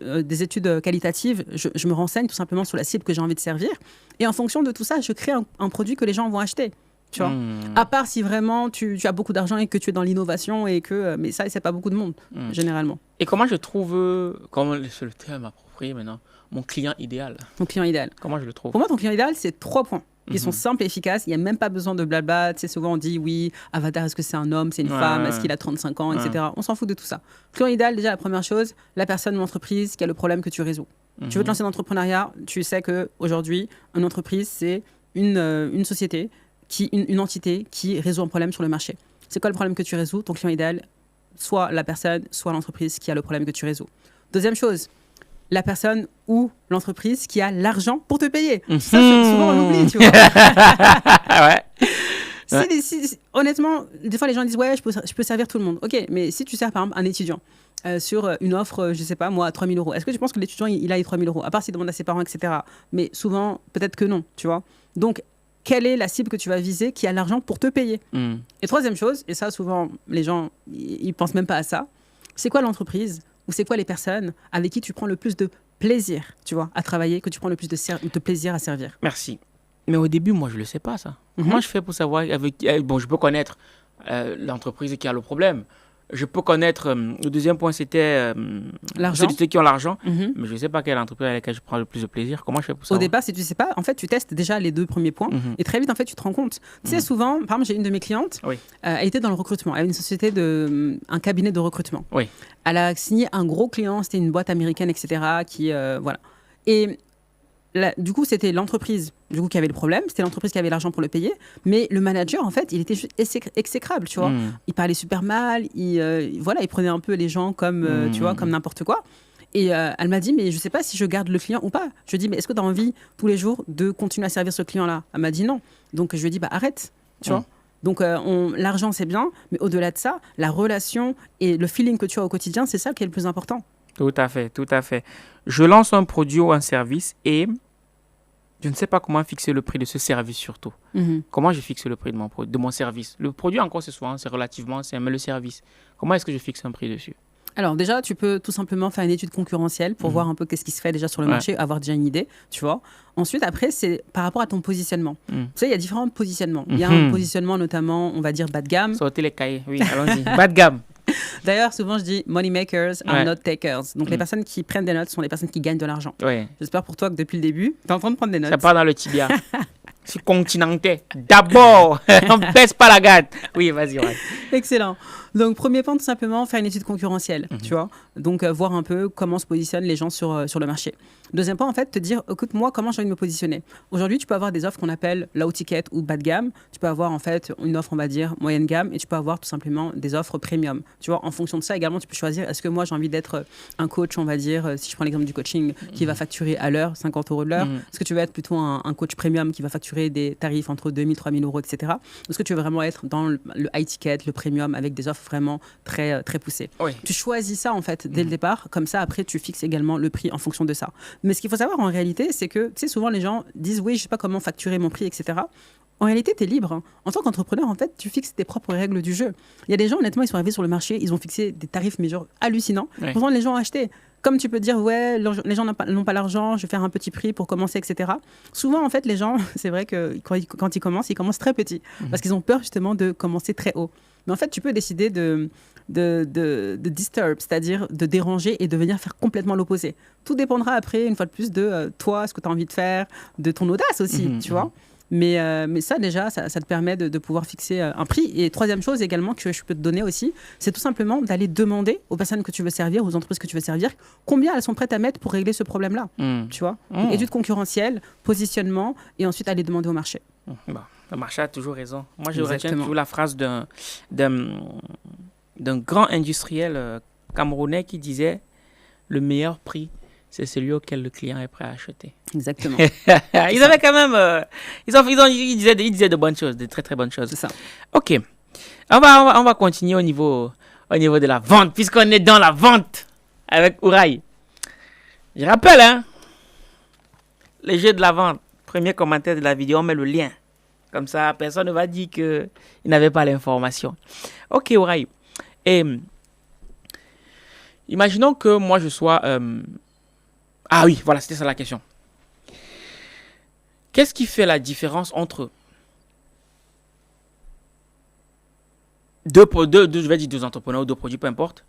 des études qualitatives, je me renseigne tout simplement sur la cible que j'ai envie de servir. Et en fonction de tout ça, je crée un produit que les gens vont acheter. Tu vois, à part si vraiment tu as beaucoup d'argent et que tu es dans l'innovation et que mais ça c'est pas beaucoup de monde généralement.
Et comment je trouve c'est le terme approprié maintenant, mon client idéal?
Ton client idéal.
Comment je le trouve?
Pour moi, ton client idéal, c'est 3 points. Ils sont simples et efficaces. Il n'y a même pas besoin de blabla. Tu sais, souvent on dit oui, Avatar, est-ce que c'est un homme, c'est une femme, est-ce qu'il a 35 ans, etc. On s'en fout de tout ça. Client idéal, déjà la première chose, la personne ou l'entreprise qui a le problème que tu résous. Tu veux te lancer dans l'entrepreneuriat, tu sais qu'aujourd'hui, une entreprise, c'est une société, une entité qui résout un problème sur le marché. C'est quoi le problème que tu résous? Ton client idéal, soit la personne, soit l'entreprise qui a le problème que tu résous. Deuxième chose, la personne ou l'entreprise qui a l'argent pour te payer. Ça, souvent, on l'oublie, tu vois. Honnêtement, des fois, les gens disent « Ouais, je peux servir tout le monde. » Ok, mais si tu sers, par exemple, un étudiant sur une offre, je ne sais pas, moi, à 3 000 €, est-ce que tu penses que l'étudiant, il a les 3 000 €? À part s'il demande à ses parents, etc. Mais souvent, peut-être que non, tu vois. Donc, quelle est la cible que tu vas viser qui a l'argent pour te payer? Et troisième chose, et ça, souvent, les gens, ils pensent même pas à ça, c'est quoi l'entreprise ou c'est quoi les personnes avec qui tu prends le plus de plaisir, tu vois, à travailler, que tu prends le plus de plaisir à servir?
Merci. Mais au début, moi, je ne le sais pas, ça. Comment je fais pour savoir bon, je peux connaître l'entreprise qui a le problème. Je peux connaître, le deuxième point, c'était
l'argent.
Ceux qui ont l'argent, mais je ne sais pas quelle entreprise avec laquelle je prends le plus de plaisir. Comment je fais pour ça?
Au départ, si tu ne sais pas, en fait, tu testes déjà les 2 premiers points et très vite, en fait, tu te rends compte. Tu sais, souvent, par exemple, j'ai une de mes clientes, elle était dans le recrutement. Elle a une société, un cabinet de recrutement. Elle a signé un gros client, c'était une boîte américaine, etc. Voilà. Et là, du coup, c'était l'entreprise qui avait le problème, c'était l'entreprise qui avait l'argent pour le payer, mais le manager, en fait, il était juste exécrable, tu vois. Il parlait super mal, il prenait un peu les gens comme, tu vois, comme n'importe quoi. Et elle m'a dit, mais je ne sais pas si je garde le client ou pas. Je lui ai dit, mais est-ce que tu as envie tous les jours de continuer à servir ce client-là? Elle m'a dit non. Donc, je lui ai dit, arrête, tu vois. Donc, l'argent, c'est bien, mais au-delà de ça, la relation et le feeling que tu as au quotidien, c'est ça qui est le plus important.
Tout à fait, tout à fait. Je lance un produit ou un service et je ne sais pas comment fixer le prix de ce service surtout. Comment je fixe le prix de mon service? Le produit, encore, c'est relativement simple, mais le service, comment est-ce que je fixe un prix dessus?
Alors déjà, tu peux tout simplement faire une étude concurrentielle pour voir un peu qu'est-ce qui se fait déjà sur le marché, avoir déjà une idée, tu vois. Ensuite, après, c'est par rapport à ton positionnement. Tu sais, il y a différents positionnements. Il y a un positionnement notamment, on va dire, bas de gamme.
Sortez les cahiers, oui, allons-y. Bas de gamme.
D'ailleurs, souvent, je dis money makers and note takers. Donc, les personnes qui prennent des notes sont les personnes qui gagnent de l'argent. J'espère pour toi que depuis le début, tu es en train de prendre des notes.
Ça part dans le tibia. Je suis continentais. D'abord, on ne baisse pas la garde. Oui, vas-y. Ouais.
Excellent. Donc, premier point, tout simplement, faire une étude concurrentielle, tu vois. Donc, voir un peu comment se positionnent les gens sur le marché. Deuxième point, en fait, te dire, écoute, moi, comment j'ai envie de me positionner. Aujourd'hui, tu peux avoir des offres qu'on appelle low ticket ou bas de gamme. Tu peux avoir, en fait, une offre, on va dire, moyenne gamme. Et tu peux avoir tout simplement des offres premium. Tu vois, en fonction de ça, également, tu peux choisir, est-ce que moi, j'ai envie d'être un coach, on va dire, si je prends l'exemple du coaching, qui va facturer à l'heure, 50 € de l'heure. Est-ce que tu veux être plutôt un coach premium qui va facturer des tarifs entre 2 000, 3 000 €, etc. Est-ce que tu veux vraiment être dans le high ticket, le premium, avec des offres vraiment très, très poussées.
Oui.
Tu choisis ça, en fait, dès le départ. Comme ça, après, tu fixes également le prix en fonction de ça. Mais ce qu'il faut savoir, en réalité, c'est que, tu sais, souvent, les gens disent, oui, je ne sais pas comment facturer mon prix, etc. En réalité, tu es libre. Hein. En tant qu'entrepreneur, en fait, tu fixes tes propres règles du jeu. Il y a des gens, honnêtement, ils sont arrivés sur le marché, ils ont fixé des tarifs, mais genre hallucinants.
Oui.
Pourtant, les gens ont acheté. Comme tu peux dire, ouais, les gens n'ont pas l'argent, je vais faire un petit prix pour commencer, etc. Souvent, en fait, les gens, c'est vrai que quand ils commencent très petits. Parce qu'ils ont peur, justement, de commencer très haut. Mais en fait, tu peux décider de disturb, c'est-à-dire de déranger et de venir faire complètement l'opposé. Tout dépendra après, une fois de plus, de toi, ce que tu as envie de faire, de ton audace aussi, tu vois. Mais ça, déjà, ça te permet de pouvoir fixer un prix. Et troisième chose également que je peux te donner aussi, c'est tout simplement d'aller demander aux personnes que tu veux servir, aux entreprises que tu veux servir, combien elles sont prêtes à mettre pour régler ce problème-là. Tu vois. Donc, étude concurrentielle, positionnement, et ensuite aller demander au marché.
Bon, le marché a toujours raison. Moi, je retiens toujours la phrase d'un grand industriel camerounais qui disait « Le meilleur prix, c'est celui auquel le client est prêt à acheter. »
Exactement.
Ils avaient quand même... ils disaient de bonnes choses, de très très bonnes choses.
C'est ça.
Ok. On va continuer au niveau de la vente, puisqu'on est dans la vente avec Ouraï. Je rappelle, hein, les jeux de la vente. Premier commentaire de la vidéo, on met le lien. Comme ça, personne ne va dire qu'il n'avait pas l'information. Ok, Ouraï. Et imaginons que moi je sois... Ah oui, voilà, c'était ça la question. Qu'est-ce qui fait la différence entre deux entrepreneurs ou deux produits, peu importe,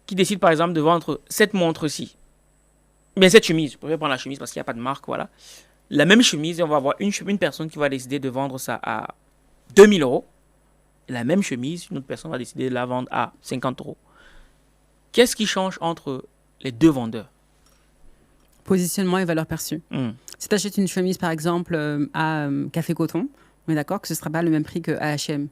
qui décident par exemple de vendre cette montre-ci, bien cette chemise, je pourrais prendre la chemise parce qu'il n'y a pas de marque, voilà. La même chemise, et on va avoir une personne qui va décider de vendre ça à 2 000 €. La même chemise, une autre personne va décider de la vendre à 50 €. Qu'est-ce qui change entre les deux vendeurs?
Positionnement et valeur perçue. Si tu achètes une chemise, par exemple, à Café Coton, on est d'accord que ce ne sera pas le même prix que H&M.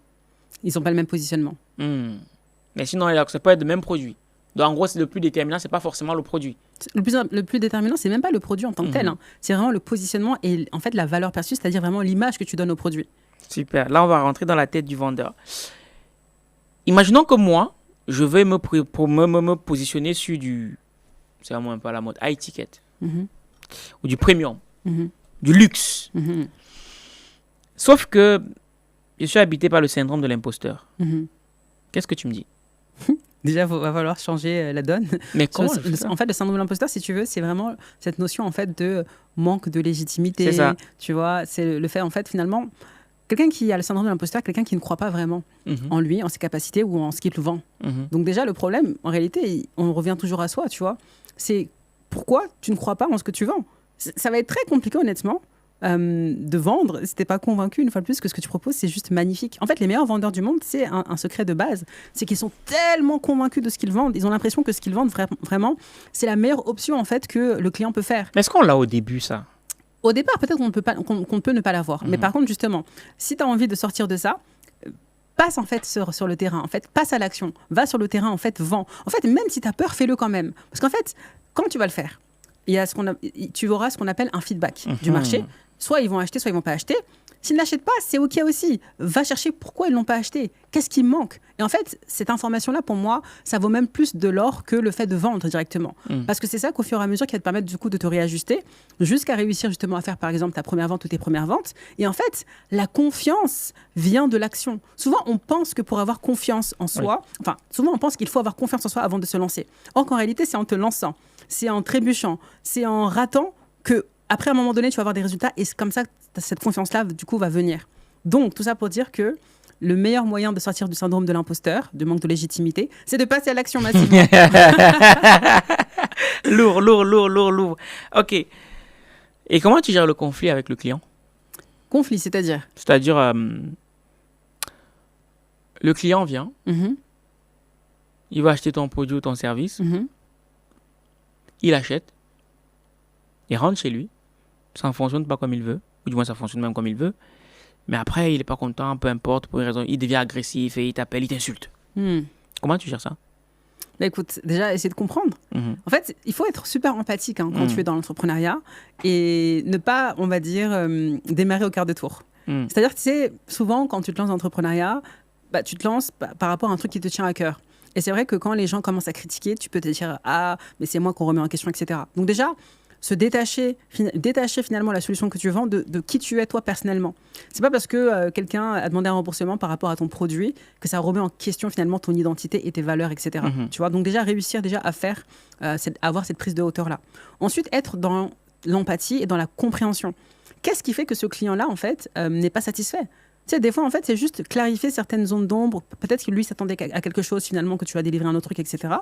Ils n'ont pas le même positionnement.
Mais sinon, ça peut être le même produit. Donc, en gros, c'est le plus déterminant, ce n'est pas forcément le produit.
Le plus déterminant, ce n'est même pas le produit en tant que tel. Hein. C'est vraiment le positionnement et en fait la valeur perçue, c'est-à-dire vraiment l'image que tu donnes au produit.
Super. Là, on va rentrer dans la tête du vendeur. Imaginons que moi, je vais me positionner sur c'est vraiment un peu à la mode, high ticket. Ou du premium. Du luxe. Sauf que je suis habité par le syndrome de l'imposteur. Qu'est-ce que tu me dis?
Déjà, il va falloir changer la donne.
Mais comment
en fait, le syndrome de l'imposteur, si tu veux, c'est vraiment cette notion en fait de manque de légitimité.
C'est ça.
Tu vois, c'est le fait en fait finalement, quelqu'un qui a le syndrome de l'imposteur, quelqu'un qui ne croit pas vraiment en lui, en ses capacités ou en ce qu'il vend. Donc déjà, le problème, en réalité, on revient toujours à soi, tu vois. C'est pourquoi tu ne crois pas en ce que tu vends. Ça va être très compliqué, honnêtement, de vendre si tu n'es pas convaincu, une fois de plus, que ce que tu proposes, c'est juste magnifique. En fait, les meilleurs vendeurs du monde, c'est un secret de base. C'est qu'ils sont tellement convaincus de ce qu'ils vendent. Ils ont l'impression que ce qu'ils vendent, vraiment, c'est la meilleure option, en fait, que le client peut faire.
Mais est-ce qu'on l'a au début, ça?
Au départ, peut-être qu'on peut ne pas l'avoir. Mais par contre, justement, si tu as envie de sortir de ça, passe en fait sur le terrain, en fait, passe à l'action, va sur le terrain, en fait, vends. En fait, même si tu as peur, fais-le quand même. Parce qu'en fait, quand tu vas le faire, tu auras ce qu'on appelle un feedback du marché. Soit ils vont acheter, soit ils ne vont pas acheter. S'ils n'achètent pas, c'est OK aussi. Va chercher pourquoi ils ne l'ont pas acheté. Qu'est-ce qui manque? Et en fait, cette information-là, pour moi, ça vaut même plus de l'or que le fait de vendre directement. Parce que c'est ça qu'au fur et à mesure qui va te permettre du coup de te réajuster jusqu'à réussir justement à faire par exemple ta première vente ou tes premières ventes. Et en fait, la confiance vient de l'action. Souvent, on pense que pour avoir confiance en soi, souvent on pense qu'il faut avoir confiance en soi avant de se lancer. Or qu'en réalité, c'est en te lançant, c'est en trébuchant, c'est en ratant que après, à un moment donné, tu vas avoir des résultats et c'est comme ça que cette confiance-là, du coup, va venir. Donc, tout ça pour dire que le meilleur moyen de sortir du syndrome de l'imposteur, du manque de légitimité, c'est de passer à l'action massivement.
Lourd. OK. Et comment tu gères le conflit avec le client?
Conflit, c'est-à-dire?
C'est-à-dire, le client vient, il va acheter ton produit ou ton service, il achète, il rentre chez lui, ça ne fonctionne pas comme il veut, ou du moins ça fonctionne même comme il veut, mais après il n'est pas content, peu importe, pour une raison, il devient agressif et il t'appelle, il t'insulte. Comment tu gères ça?
Bah écoute, déjà, essayer de comprendre. En fait, il faut être super empathique quand tu es dans l'entrepreneuriat et ne pas, on va dire, démarrer au quart de tour. C'est-à-dire que tu sais, souvent, quand tu te lances dans l'entrepreneuriat, bah, tu te lances par rapport à un truc qui te tient à cœur. Et c'est vrai que quand les gens commencent à critiquer, tu peux te dire « Ah, mais c'est moi qu'on remet en question, etc. » Donc déjà, se détacher finalement la solution que tu vends de qui tu es toi personnellement. C'est pas parce que quelqu'un a demandé un remboursement par rapport à ton produit que ça remet en question finalement ton identité et tes valeurs, etc. Tu vois, donc déjà réussir à faire, avoir cette prise de hauteur là. Ensuite, être dans l'empathie et dans la compréhension. Qu'est-ce qui fait que ce client-là en fait n'est pas satisfait? Tu sais, des fois, en fait, c'est juste clarifier certaines zones d'ombre. Peut-être que lui s'attendait à quelque chose, finalement, que tu vas délivrer un autre truc, etc.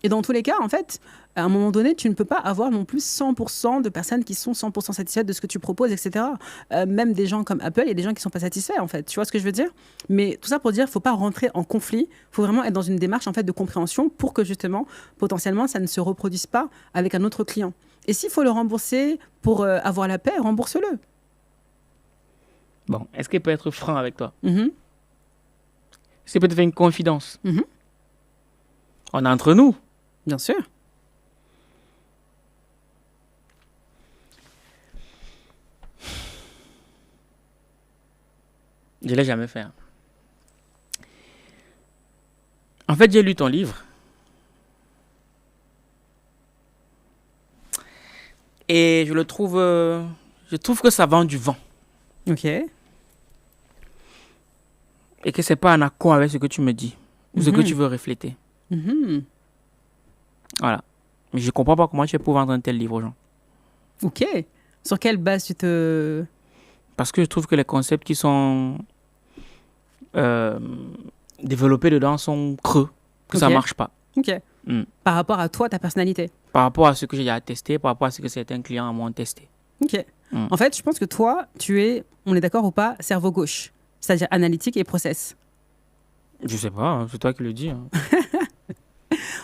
Et dans tous les cas, en fait, à un moment donné, tu ne peux pas avoir non plus 100% de personnes qui sont 100% satisfaites de ce que tu proposes, etc. Même des gens comme Apple, il y a des gens qui ne sont pas satisfaits, en fait. Tu vois ce que je veux dire? Mais tout ça pour dire, il ne faut pas rentrer en conflit. Il faut vraiment être dans une démarche, en fait, de compréhension pour que, justement, potentiellement, ça ne se reproduise pas avec un autre client. Et s'il faut le rembourser pour avoir la paix, rembourse-le.
Bon, est-ce qu'il peut être franc avec toi? C'est peut-être une confidence. On est entre nous.
Bien sûr.
Je ne l'ai jamais fait. En fait, j'ai lu ton livre. Et je trouve que ça vend du vent.
Ok.
Et que c'est pas en accord avec ce que tu me dis, ou ce que tu veux refléter. Voilà. Mais je comprends pas comment tu peux vendre un tel livre aux gens.
Ok. Sur quelle base tu te...
Parce que je trouve que les concepts qui sont développés dedans sont creux, que ça marche pas.
Ok. Par rapport à toi, ta personnalité.
Par rapport à ce que j'ai à tester, par rapport à ce que certains clients m'ont testé.
Ok. En fait, je pense que toi, tu es, on est d'accord ou pas, cerveau gauche, c'est-à-dire analytique et process.
Je sais pas, hein, c'est toi qui le dis. Hein.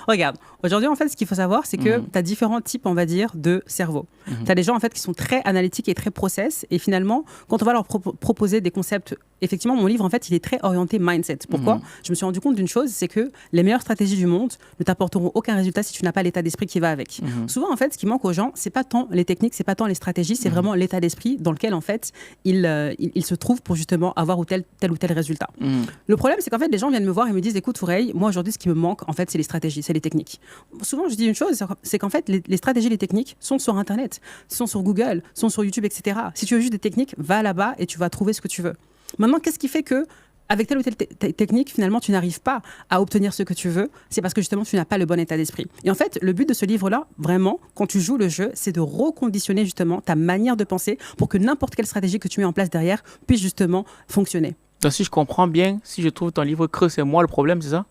Regarde, aujourd'hui, en fait, ce qu'il faut savoir, c'est que tu as différents types, on va dire, de cerveau. Tu as des gens, en fait, qui sont très analytiques et très process. Et finalement, quand on va leur proposer des concepts, effectivement, mon livre, en fait, il est très orienté mindset. Pourquoi? Je me suis rendu compte d'une chose, c'est que les meilleures stratégies du monde ne t'apporteront aucun résultat si tu n'as pas l'état d'esprit qui va avec. Souvent, en fait, ce qui manque aux gens, c'est pas tant les techniques, c'est pas tant les stratégies, c'est vraiment l'état d'esprit dans lequel, en fait, ils se trouvent pour justement avoir tel ou tel résultat. Le problème, c'est qu'en fait, les gens viennent me voir et me disent, écoute, Foureille, moi, aujourd'hui, ce qui me manque, en fait, c'est les stratégies, c'est les techniques. Souvent, je dis une chose, c'est qu'en fait, les stratégies, les techniques sont sur Internet, sont sur Google, sont sur YouTube, etc. Si tu veux juste des techniques, va là-bas et tu vas trouver ce que tu veux. Maintenant, qu'est-ce qui fait que, avec telle ou telle technique, finalement, tu n'arrives pas à obtenir ce que tu veux? C'est parce que justement, tu n'as pas le bon état d'esprit. Et en fait, le but de ce livre-là, vraiment, quand tu joues le jeu, c'est de reconditionner justement ta manière de penser pour que n'importe quelle stratégie que tu mets en place derrière puisse justement fonctionner.
Donc, si je comprends bien, si je trouve ton livre creux, c'est moi le problème, c'est ça?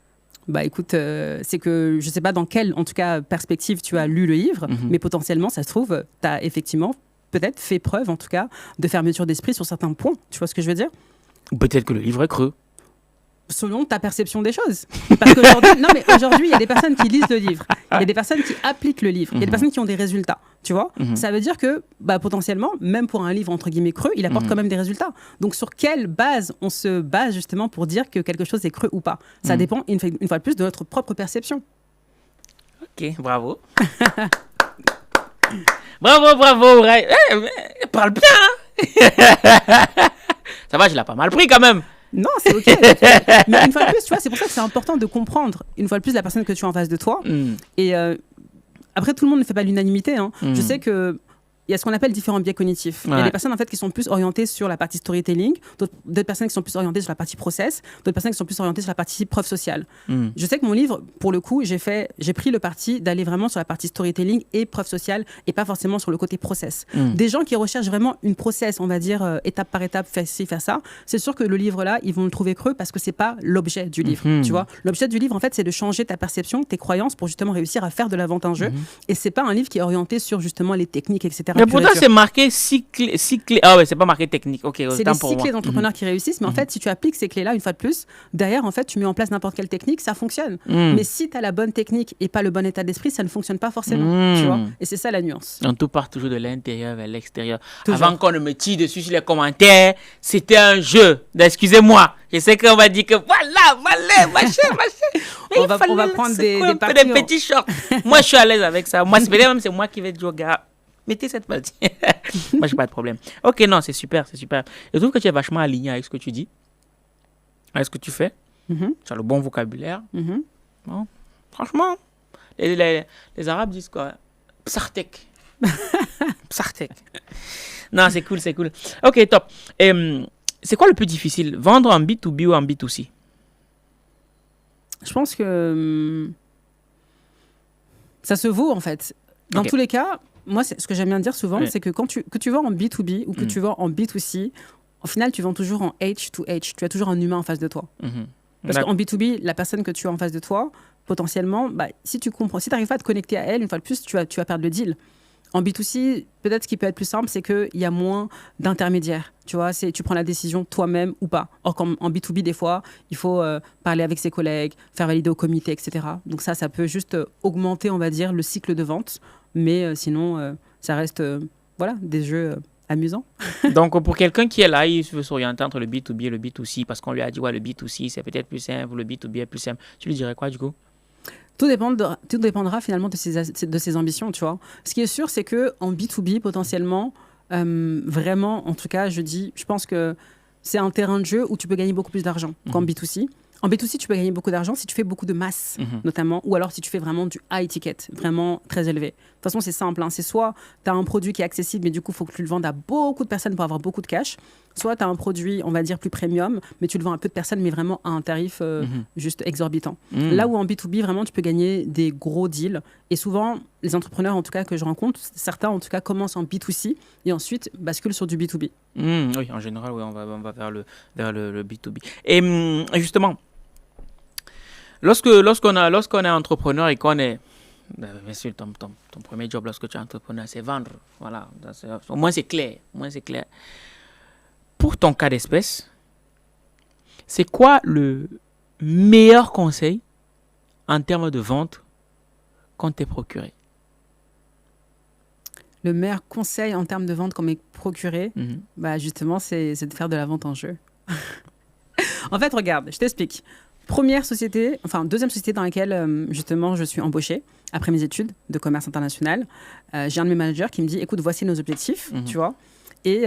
Bah écoute, c'est que je ne sais pas dans quelle, en tout cas, perspective tu as lu le livre, mais potentiellement, ça se trouve, tu as effectivement peut-être fait preuve, en tout cas, de fermeture d'esprit sur certains points. Tu vois ce que je veux dire?
Peut-être que le livre est creux.
Selon ta perception des choses. Parce qu'aujourd'hui, il y a des personnes qui lisent le livre. Il y a des personnes qui appliquent le livre. Il y a des personnes qui ont des résultats. Tu vois? Ça veut dire que, potentiellement, même pour un livre, entre guillemets, creux, il apporte quand même des résultats. Donc, sur quelle base on se base, justement, pour dire que quelque chose est creux ou pas? Ça dépend, une fois de plus, de notre propre perception.
Ok, bravo. bravo, Ray. Parle bien. Ça va, je l'ai pas mal pris quand même.
Non, c'est OK. Mais une fois de plus, tu vois, c'est pour ça que c'est important de comprendre, une fois de plus, la personne que tu as en face de toi. Et après, tout le monde ne fait pas l'unanimité. Hein. Je sais que il y a ce qu'on appelle différents biais cognitifs. Il y a des personnes en fait qui sont plus orientées sur la partie storytelling, d'autres personnes qui sont plus orientées sur la partie process, d'autres personnes qui sont plus orientées sur la partie preuve sociale. Je sais que mon livre, pour le coup, j'ai pris le parti d'aller vraiment sur la partie storytelling et preuve sociale et pas forcément sur le côté process. Des gens qui recherchent vraiment une process, on va dire étape par étape, faire ci, faire ça, c'est sûr que le livre là, ils vont le trouver creux parce que c'est pas l'objet du livre. Tu vois, l'objet du livre en fait, c'est de changer ta perception, tes croyances pour justement réussir à faire de la vente un jeu. Et c'est pas un livre qui est orienté sur justement les techniques, etc.
Mais pourtant, c'est marqué 6 clés. Ah ouais, c'est pas marqué technique. Ok,
c'est les 6 clés d'entrepreneurs qui réussissent. Mais en fait, si tu appliques ces clés-là, une fois de plus, derrière, en fait, tu mets en place n'importe quelle technique, ça fonctionne. Mais si tu as la bonne technique et pas le bon état d'esprit, ça ne fonctionne pas forcément. Tu vois, et c'est ça la nuance.
On tout part toujours de l'intérieur vers l'extérieur. Avant qu'on ne me tire dessus sur les commentaires, c'était un jeu. Excusez-moi. Je sais qu'on va dire que voilà, machin.
On va prendre des
petits shorts. Moi, je suis à l'aise avec ça. Moi, c'est moi qui vais dire au gars, mettez cette partie. Moi, j'ai pas de problème. Ok, non, c'est super. Je trouve que tu es vachement aligné avec ce que tu dis, avec ce que tu fais. Tu as le bon vocabulaire. Bon, franchement, les Arabes disent quoi? Psartek. Psartek. Non, c'est cool. Ok, top. C'est quoi le plus difficile, vendre en B2B ou en B2C?
Je pense que ça se vaut en fait. Dans tous les cas, moi, ce que j'aime bien dire souvent, c'est que que tu vends en B2B ou que tu vends en B2C, au final, tu vends toujours en H2H. Tu as toujours un humain en face de toi. Parce qu'en B2B, la personne que tu as en face de toi, potentiellement, si tu n'arrives pas à te connecter à elle, une fois de plus, tu vas perdre le deal. En B2C, peut-être ce qui peut être plus simple, c'est qu'il y a moins d'intermédiaires. Tu vois, tu prends la décision toi-même ou pas. Or, comme en B2B, des fois, il faut parler avec ses collègues, faire valider au comité, etc. Donc ça peut juste augmenter, on va dire, le cycle de vente. Mais sinon, ça reste des jeux amusants.
Donc, pour quelqu'un qui est là, il veut s'orienter entre le B2B et le B2C, parce qu'on lui a dit, le B2C, c'est peut-être plus simple, le B2B est plus simple. Tu lui dirais quoi, du coup?
Tout dépendra finalement de ses ambitions, tu vois. Ce qui est sûr, c'est qu'en B2B, potentiellement, vraiment, en tout cas, je pense que c'est un terrain de jeu où tu peux gagner beaucoup plus d'argent qu'en B2C. En B2C, tu peux gagner beaucoup d'argent si tu fais beaucoup de masse, notamment, ou alors si tu fais vraiment du high ticket, vraiment très élevé. De toute façon, c'est simple. C'est soit tu as un produit qui est accessible, mais du coup, il faut que tu le vendes à beaucoup de personnes pour avoir beaucoup de cash. Soit tu as un produit, on va dire, plus premium, mais tu le vends à peu de personnes, mais vraiment à un tarif juste exorbitant. Là où en B2B, vraiment, tu peux gagner des gros deals. Et souvent, les entrepreneurs, en tout cas, que je rencontre, certains, en tout cas, commencent en B2C et ensuite basculent sur du B2B.
Oui, en général, on va vers le B2B. Et justement, lorsqu'on est entrepreneur et qu'on est... Bien sûr, ton premier job lorsque tu es entrepreneur, c'est vendre. Voilà. Au moins, c'est clair. Pour ton cas d'espèce, c'est quoi le meilleur conseil en termes de vente qu'on t'ait procuré?
Le meilleur conseil en termes de vente qu'on m'ait procuré, justement, c'est de faire de la vente en jeu. En fait, regarde, je t'explique. Deuxième société dans laquelle, justement, je suis embauchée après mes études de commerce international. J'ai un de mes managers qui me dit, écoute, voici nos objectifs, tu vois, et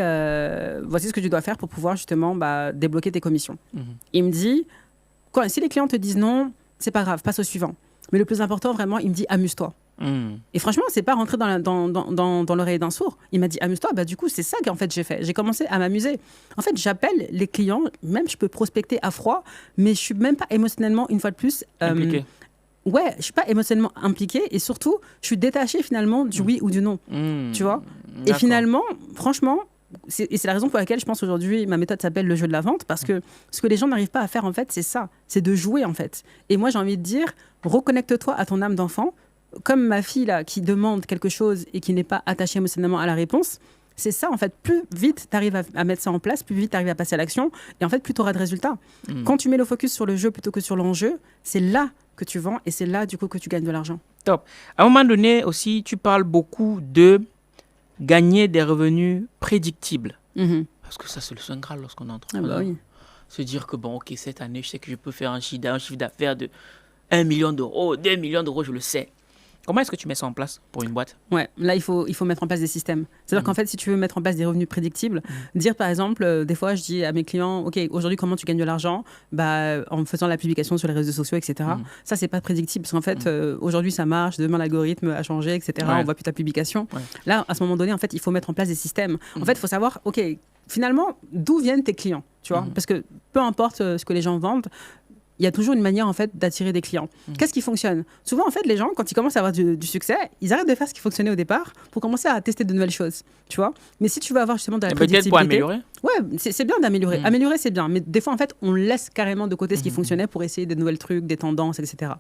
voici ce que tu dois faire pour pouvoir, justement, débloquer tes commissions. Il me dit, si les clients te disent non, c'est pas grave, passe au suivant. Mais le plus important, vraiment, il me dit, amuse-toi. Et franchement, c'est pas rentré dans l'oreille d'un sourd. Il m'a dit, amuse-toi. Du coup, c'est ça qu'en fait j'ai fait. J'ai commencé à m'amuser. En fait, j'appelle les clients, même je peux prospecter à froid, mais je suis même pas émotionnellement, une fois de plus,
impliqué.
Ouais, je suis pas émotionnellement impliquée et surtout, je suis détachée finalement du oui ou du non. Tu vois. Et finalement, franchement, c'est la raison pour laquelle je pense aujourd'hui ma méthode s'appelle le jeu de la vente, parce que ce que les gens n'arrivent pas à faire en fait, c'est ça, c'est de jouer en fait. Et moi j'ai envie de dire, reconnecte-toi à ton âme d'enfant, comme ma fille là qui demande quelque chose et qui n'est pas attachée émotionnellement à la réponse. C'est ça en fait, plus vite tu arrives à mettre ça en place, plus vite tu arrives à passer à l'action et en fait plus tu auras de résultats. Quand tu mets le focus sur le jeu plutôt que sur l'enjeu, c'est là que tu vends et c'est là du coup que tu gagnes de l'argent.
Top. À un moment donné aussi, tu parles beaucoup de gagner des revenus prédictibles. Parce que ça, c'est le saint graal lorsqu'on est entrepreneur.
Oui.
Se dire que, ok, cette année, je sais que je peux faire un chiffre d'affaires de 1 million d'euros, 2 millions d'euros, je le sais. Comment est-ce que tu mets ça en place pour une boîte?
Ouais, là, il faut mettre en place des systèmes. C'est-à-dire qu'en fait, si tu veux mettre en place des revenus prédictibles, dire par exemple, des fois, je dis à mes clients, OK, aujourd'hui, comment tu gagnes de l'argent? En faisant la publication sur les réseaux sociaux, etc. Ça, c'est pas prédictible parce qu'en fait, aujourd'hui, ça marche, demain, l'algorithme a changé, etc. On voit plus ta publication. Là, à ce moment donné, en fait, il faut mettre en place des systèmes. En fait, il faut savoir, OK, finalement, d'où viennent tes clients, tu vois? Parce que peu importe ce que les gens vendent, il y a toujours une manière en fait d'attirer des clients. Qu'est-ce qui fonctionne? Souvent en fait les gens quand ils commencent à avoir du succès, ils arrêtent de faire ce qui fonctionnait au départ pour commencer à tester de nouvelles choses, tu vois. Mais si tu veux avoir justement de la prédictibilité,
peut-être pour améliorer.
Ouais, c'est bien d'améliorer. Améliorer c'est bien, mais des fois en fait on laisse carrément de côté ce qui fonctionnait pour essayer de nouvelles trucs, des tendances, etc.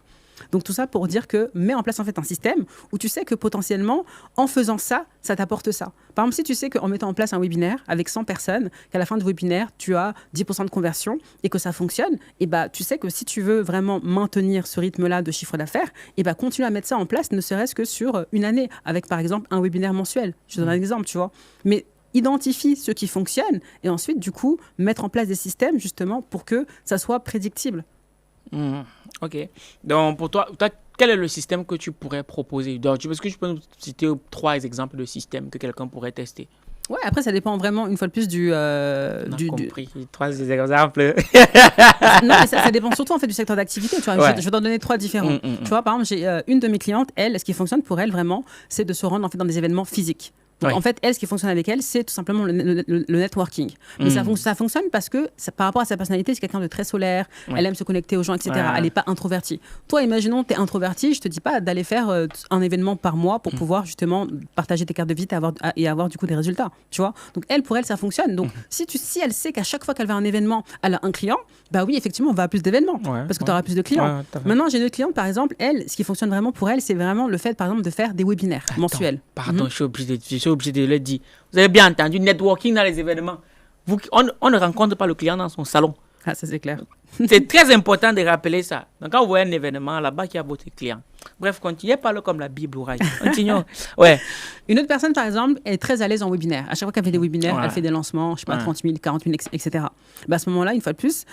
Donc tout ça pour dire que mets en place en fait un système où tu sais que potentiellement, en faisant ça, ça t'apporte ça. Par exemple, si tu sais qu'en mettant en place un webinaire avec 100 personnes, qu'à la fin du webinaire, tu as 10% de conversion et que ça fonctionne, et bah, tu sais que si tu veux vraiment maintenir ce rythme-là de chiffre d'affaires, et bah, continue à mettre ça en place, ne serait-ce que sur une année, avec par exemple un webinaire mensuel. Je te donne un exemple, tu vois. Mais identifie ce qui fonctionne et ensuite, du coup, mettre en place des systèmes justement pour que ça soit prédictible.
Ok. Donc, pour toi, quel est le système que tu pourrais proposer? Donc, est-ce que tu peux nous citer 3 exemples de systèmes que quelqu'un pourrait tester?
Ouais, après, ça dépend vraiment, une fois de plus, du...
On a compris. 3 exemples.
Non, mais ça dépend surtout en fait, du secteur d'activité. Tu vois.
Ouais.
Je vais t'en donner 3 différents. Tu vois, par exemple, j'ai une de mes clientes, elle, ce qui fonctionne pour elle vraiment, c'est de se rendre en fait, dans des événements physiques. Donc, en fait, elle, ce qui fonctionne avec elle, c'est tout simplement le networking. Mais ça fonctionne parce que, par rapport à sa personnalité, c'est quelqu'un de très solaire, elle aime se connecter aux gens, etc. Elle n'est pas introvertie. Toi, imaginons, tu es introverti, je ne te dis pas d'aller faire un événement par mois pour pouvoir justement partager tes cartes de visite et avoir du coup des résultats. Tu vois. Donc, pour elle, ça fonctionne. Donc, si elle sait qu'à chaque fois qu'elle va à un événement, elle a un client, bah oui, effectivement, on va à plus d'événements parce que tu auras plus de clients. Maintenant, j'ai une autre cliente, par exemple, elle, ce qui fonctionne vraiment pour elle, c'est vraiment le fait, par exemple, de faire des webinaires mensuels.
Pardon, je suis obligé de le dire. Vous avez bien entendu, networking dans les événements. On ne rencontre pas le client dans son salon.
Ah, ça c'est clair.
C'est très important de rappeler ça. Donc, quand vous voyez un événement, là-bas, il y a votre client. Bref, continuez, parle comme la Bible ou continuons. Ouais.
Une autre personne, par exemple, est très à l'aise en webinaire. À chaque fois qu'elle fait des webinaires, elle fait des lancements, je sais pas, 30 000, 40 000, etc. Bah, à ce moment-là, une fois de plus,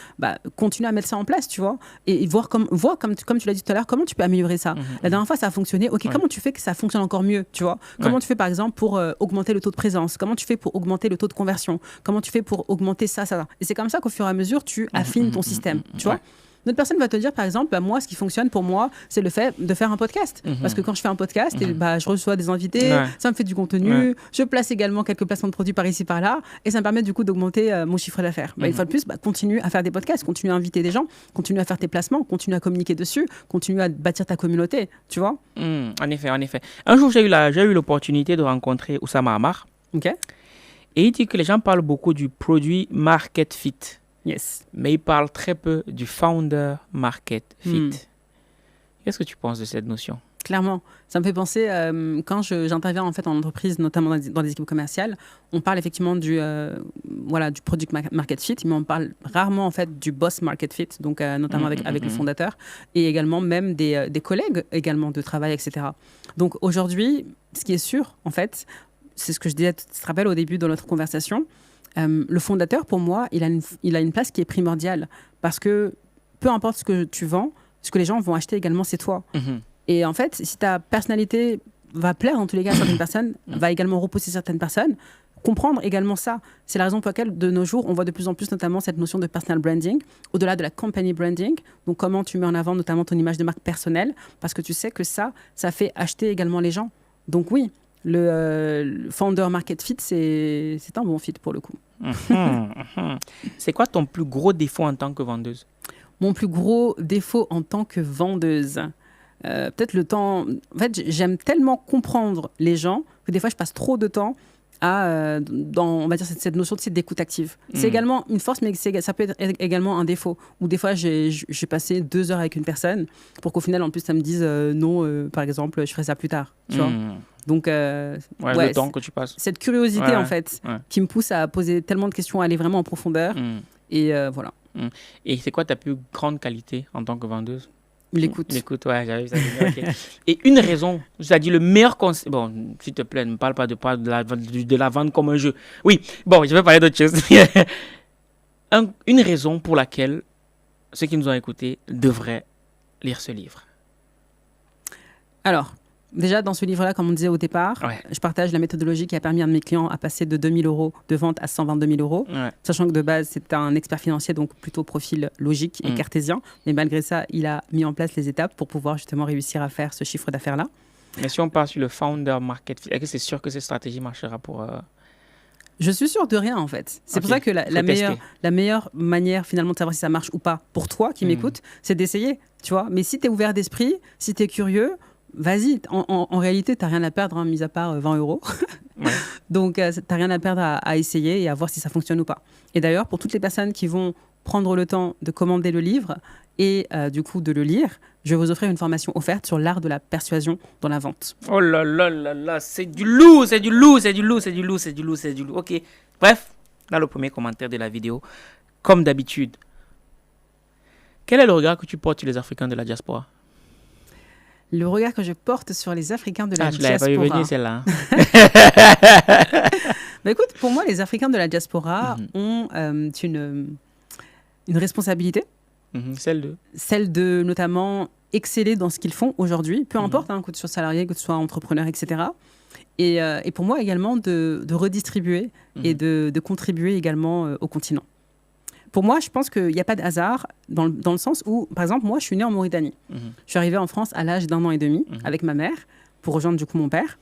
continue à mettre ça en place, tu vois, et voir comme tu l'as dit tout à l'heure, comment tu peux améliorer ça. La dernière fois, ça a fonctionné. Ok, comment tu fais que ça fonctionne encore mieux, tu vois? Comment tu fais, par exemple, pour augmenter le taux de présence? Comment tu fais pour augmenter le taux de conversion? Comment tu fais pour augmenter ça? Et c'est comme ça qu'au fur et à mesure, tu affines ton système, tu vois? Notre personne va te dire, par exemple, moi, ce qui fonctionne pour moi, c'est le fait de faire un podcast. Parce que quand je fais un podcast, je reçois des invités, ça me fait du contenu, je place également quelques placements de produits par ici, par là, et ça me permet du coup d'augmenter mon chiffre d'affaires. Une fois de plus, continue à faire des podcasts, continue à inviter des gens, continue à faire tes placements, continue à communiquer dessus, continue à bâtir ta communauté, tu vois.
En effet. Un jour, j'ai eu l'opportunité de rencontrer Oussama Hamar.
Ok.
Et il dit que les gens parlent beaucoup du produit market fit.
Yes.
Mais il parle très peu du founder market fit. Qu'est-ce que tu penses de cette notion?
Clairement, ça me fait penser, quand j'interviens en fait en entreprise, notamment dans des équipes commerciales, on parle effectivement du product market fit, mais on parle rarement en fait du boss market fit, donc notamment avec le fondateur, et également même des collègues également de travail, etc. Donc aujourd'hui, ce qui est sûr, en fait, c'est ce que je disais, tu te rappelles au début de notre conversation, le fondateur, pour moi, il a une place qui est primordiale parce que peu importe ce que tu vends, ce que les gens vont acheter également, c'est toi. Et en fait, si ta personnalité va plaire en tous les cas à certaines personnes, va également repousser certaines personnes, comprendre également ça. C'est la raison pour laquelle, de nos jours, on voit de plus en plus notamment cette notion de personal branding, au-delà de la company branding. Donc, comment tu mets en avant notamment ton image de marque personnelle, parce que tu sais que ça fait acheter également les gens. Donc oui, le founder market fit, c'est un bon fit pour le coup.
C'est quoi ton plus gros défaut en tant que vendeuse?
Mon plus gros défaut en tant que vendeuse, peut-être le temps. En fait, j'aime tellement comprendre les gens que des fois, je passe trop de temps dans, on va dire, cette notion d'écoute active. C'est également une force, mais ça peut être également un défaut. Ou des fois, j'ai passé 2 heures avec une personne pour qu'au final, en plus, ça me dise non, par exemple, je ferai ça plus tard. Tu vois. Donc,
le temps que tu passes.
Cette curiosité, en fait, qui me pousse à poser tellement de questions, à aller vraiment en profondeur. Et voilà.
Et c'est quoi ta plus grande qualité en tant que vendeuse?
L'écoute.
L'écoute, ouais, j'avais vu ça. Okay. Et une raison, c'est-à-dire le meilleur conseil. Bon, s'il te plaît, ne me parle pas de la vente comme un jeu. Oui, bon, je vais parler d'autre chose. Une raison pour laquelle ceux qui nous ont écoutés devraient lire ce livre. Alors,
déjà, dans ce livre-là, comme on disait au départ, je partage la méthodologie qui a permis à un de mes clients à passer de 2 000 € de vente à 122 000 €, sachant que de base, c'est un expert financier, donc plutôt profil logique et cartésien. Mais malgré ça, il a mis en place les étapes pour pouvoir justement réussir à faire ce chiffre d'affaires-là.
Mais si on part sur le founder market fit, est-ce que c'est sûr que cette stratégie marchera pour...
Je suis sûre de rien, en fait. C'est pour ça que la meilleure manière, finalement, de savoir si ça marche ou pas pour toi qui m'écoute, c'est d'essayer, tu vois. Mais si tu es ouvert d'esprit, si tu es curieux, vas-y, en réalité, tu n'as rien à perdre, mis à part 20 €. Donc, tu n'as rien à perdre à essayer et à voir si ça fonctionne ou pas. Et d'ailleurs, pour toutes les personnes qui vont prendre le temps de commander le livre, et du coup de le lire, je vais vous offrir une formation offerte sur l'art de la persuasion dans la vente.
Oh là là là là, c'est du lourd, c'est du lourd, c'est du lourd, c'est du lourd, c'est du lourd, c'est du lourd. Ok, bref, dans le premier commentaire de la vidéo, comme d'habitude, quel est le regard que tu portes sur les Africains de la diaspora?
Le regard que je porte sur les Africains de la
diaspora. Ah, je l'avais pas vu venir celle-là.
Bah écoute, pour moi, les Africains de la diaspora ont une responsabilité. Celle de notamment exceller dans ce qu'ils font aujourd'hui, peu importe, que tu sois salarié, que tu sois entrepreneur, etc. Et pour moi également de redistribuer et de contribuer également au continent. Pour moi, je pense qu'il n'y a pas de hasard dans le sens où, par exemple, moi, je suis née en Mauritanie. Je suis arrivée en France à l'âge d'1 an et demi avec ma mère pour rejoindre du coup mon père.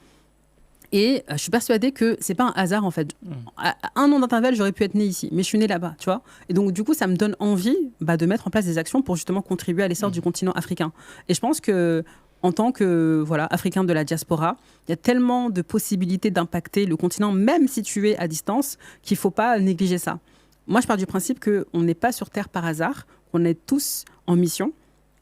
Et je suis persuadée que c'est pas un hasard en fait. À 1 an d'intervalle, j'aurais pu être née ici, mais je suis née là-bas, tu vois. Et donc du coup, ça me donne envie de mettre en place des actions pour justement contribuer à l'essor du continent africain. Et je pense que en tant que Africain de la diaspora, il y a tellement de possibilités d'impacter le continent, même situé à distance, qu'il faut pas négliger ça. Moi, je pars du principe qu'on n'est pas sur Terre par hasard, qu'on est tous en mission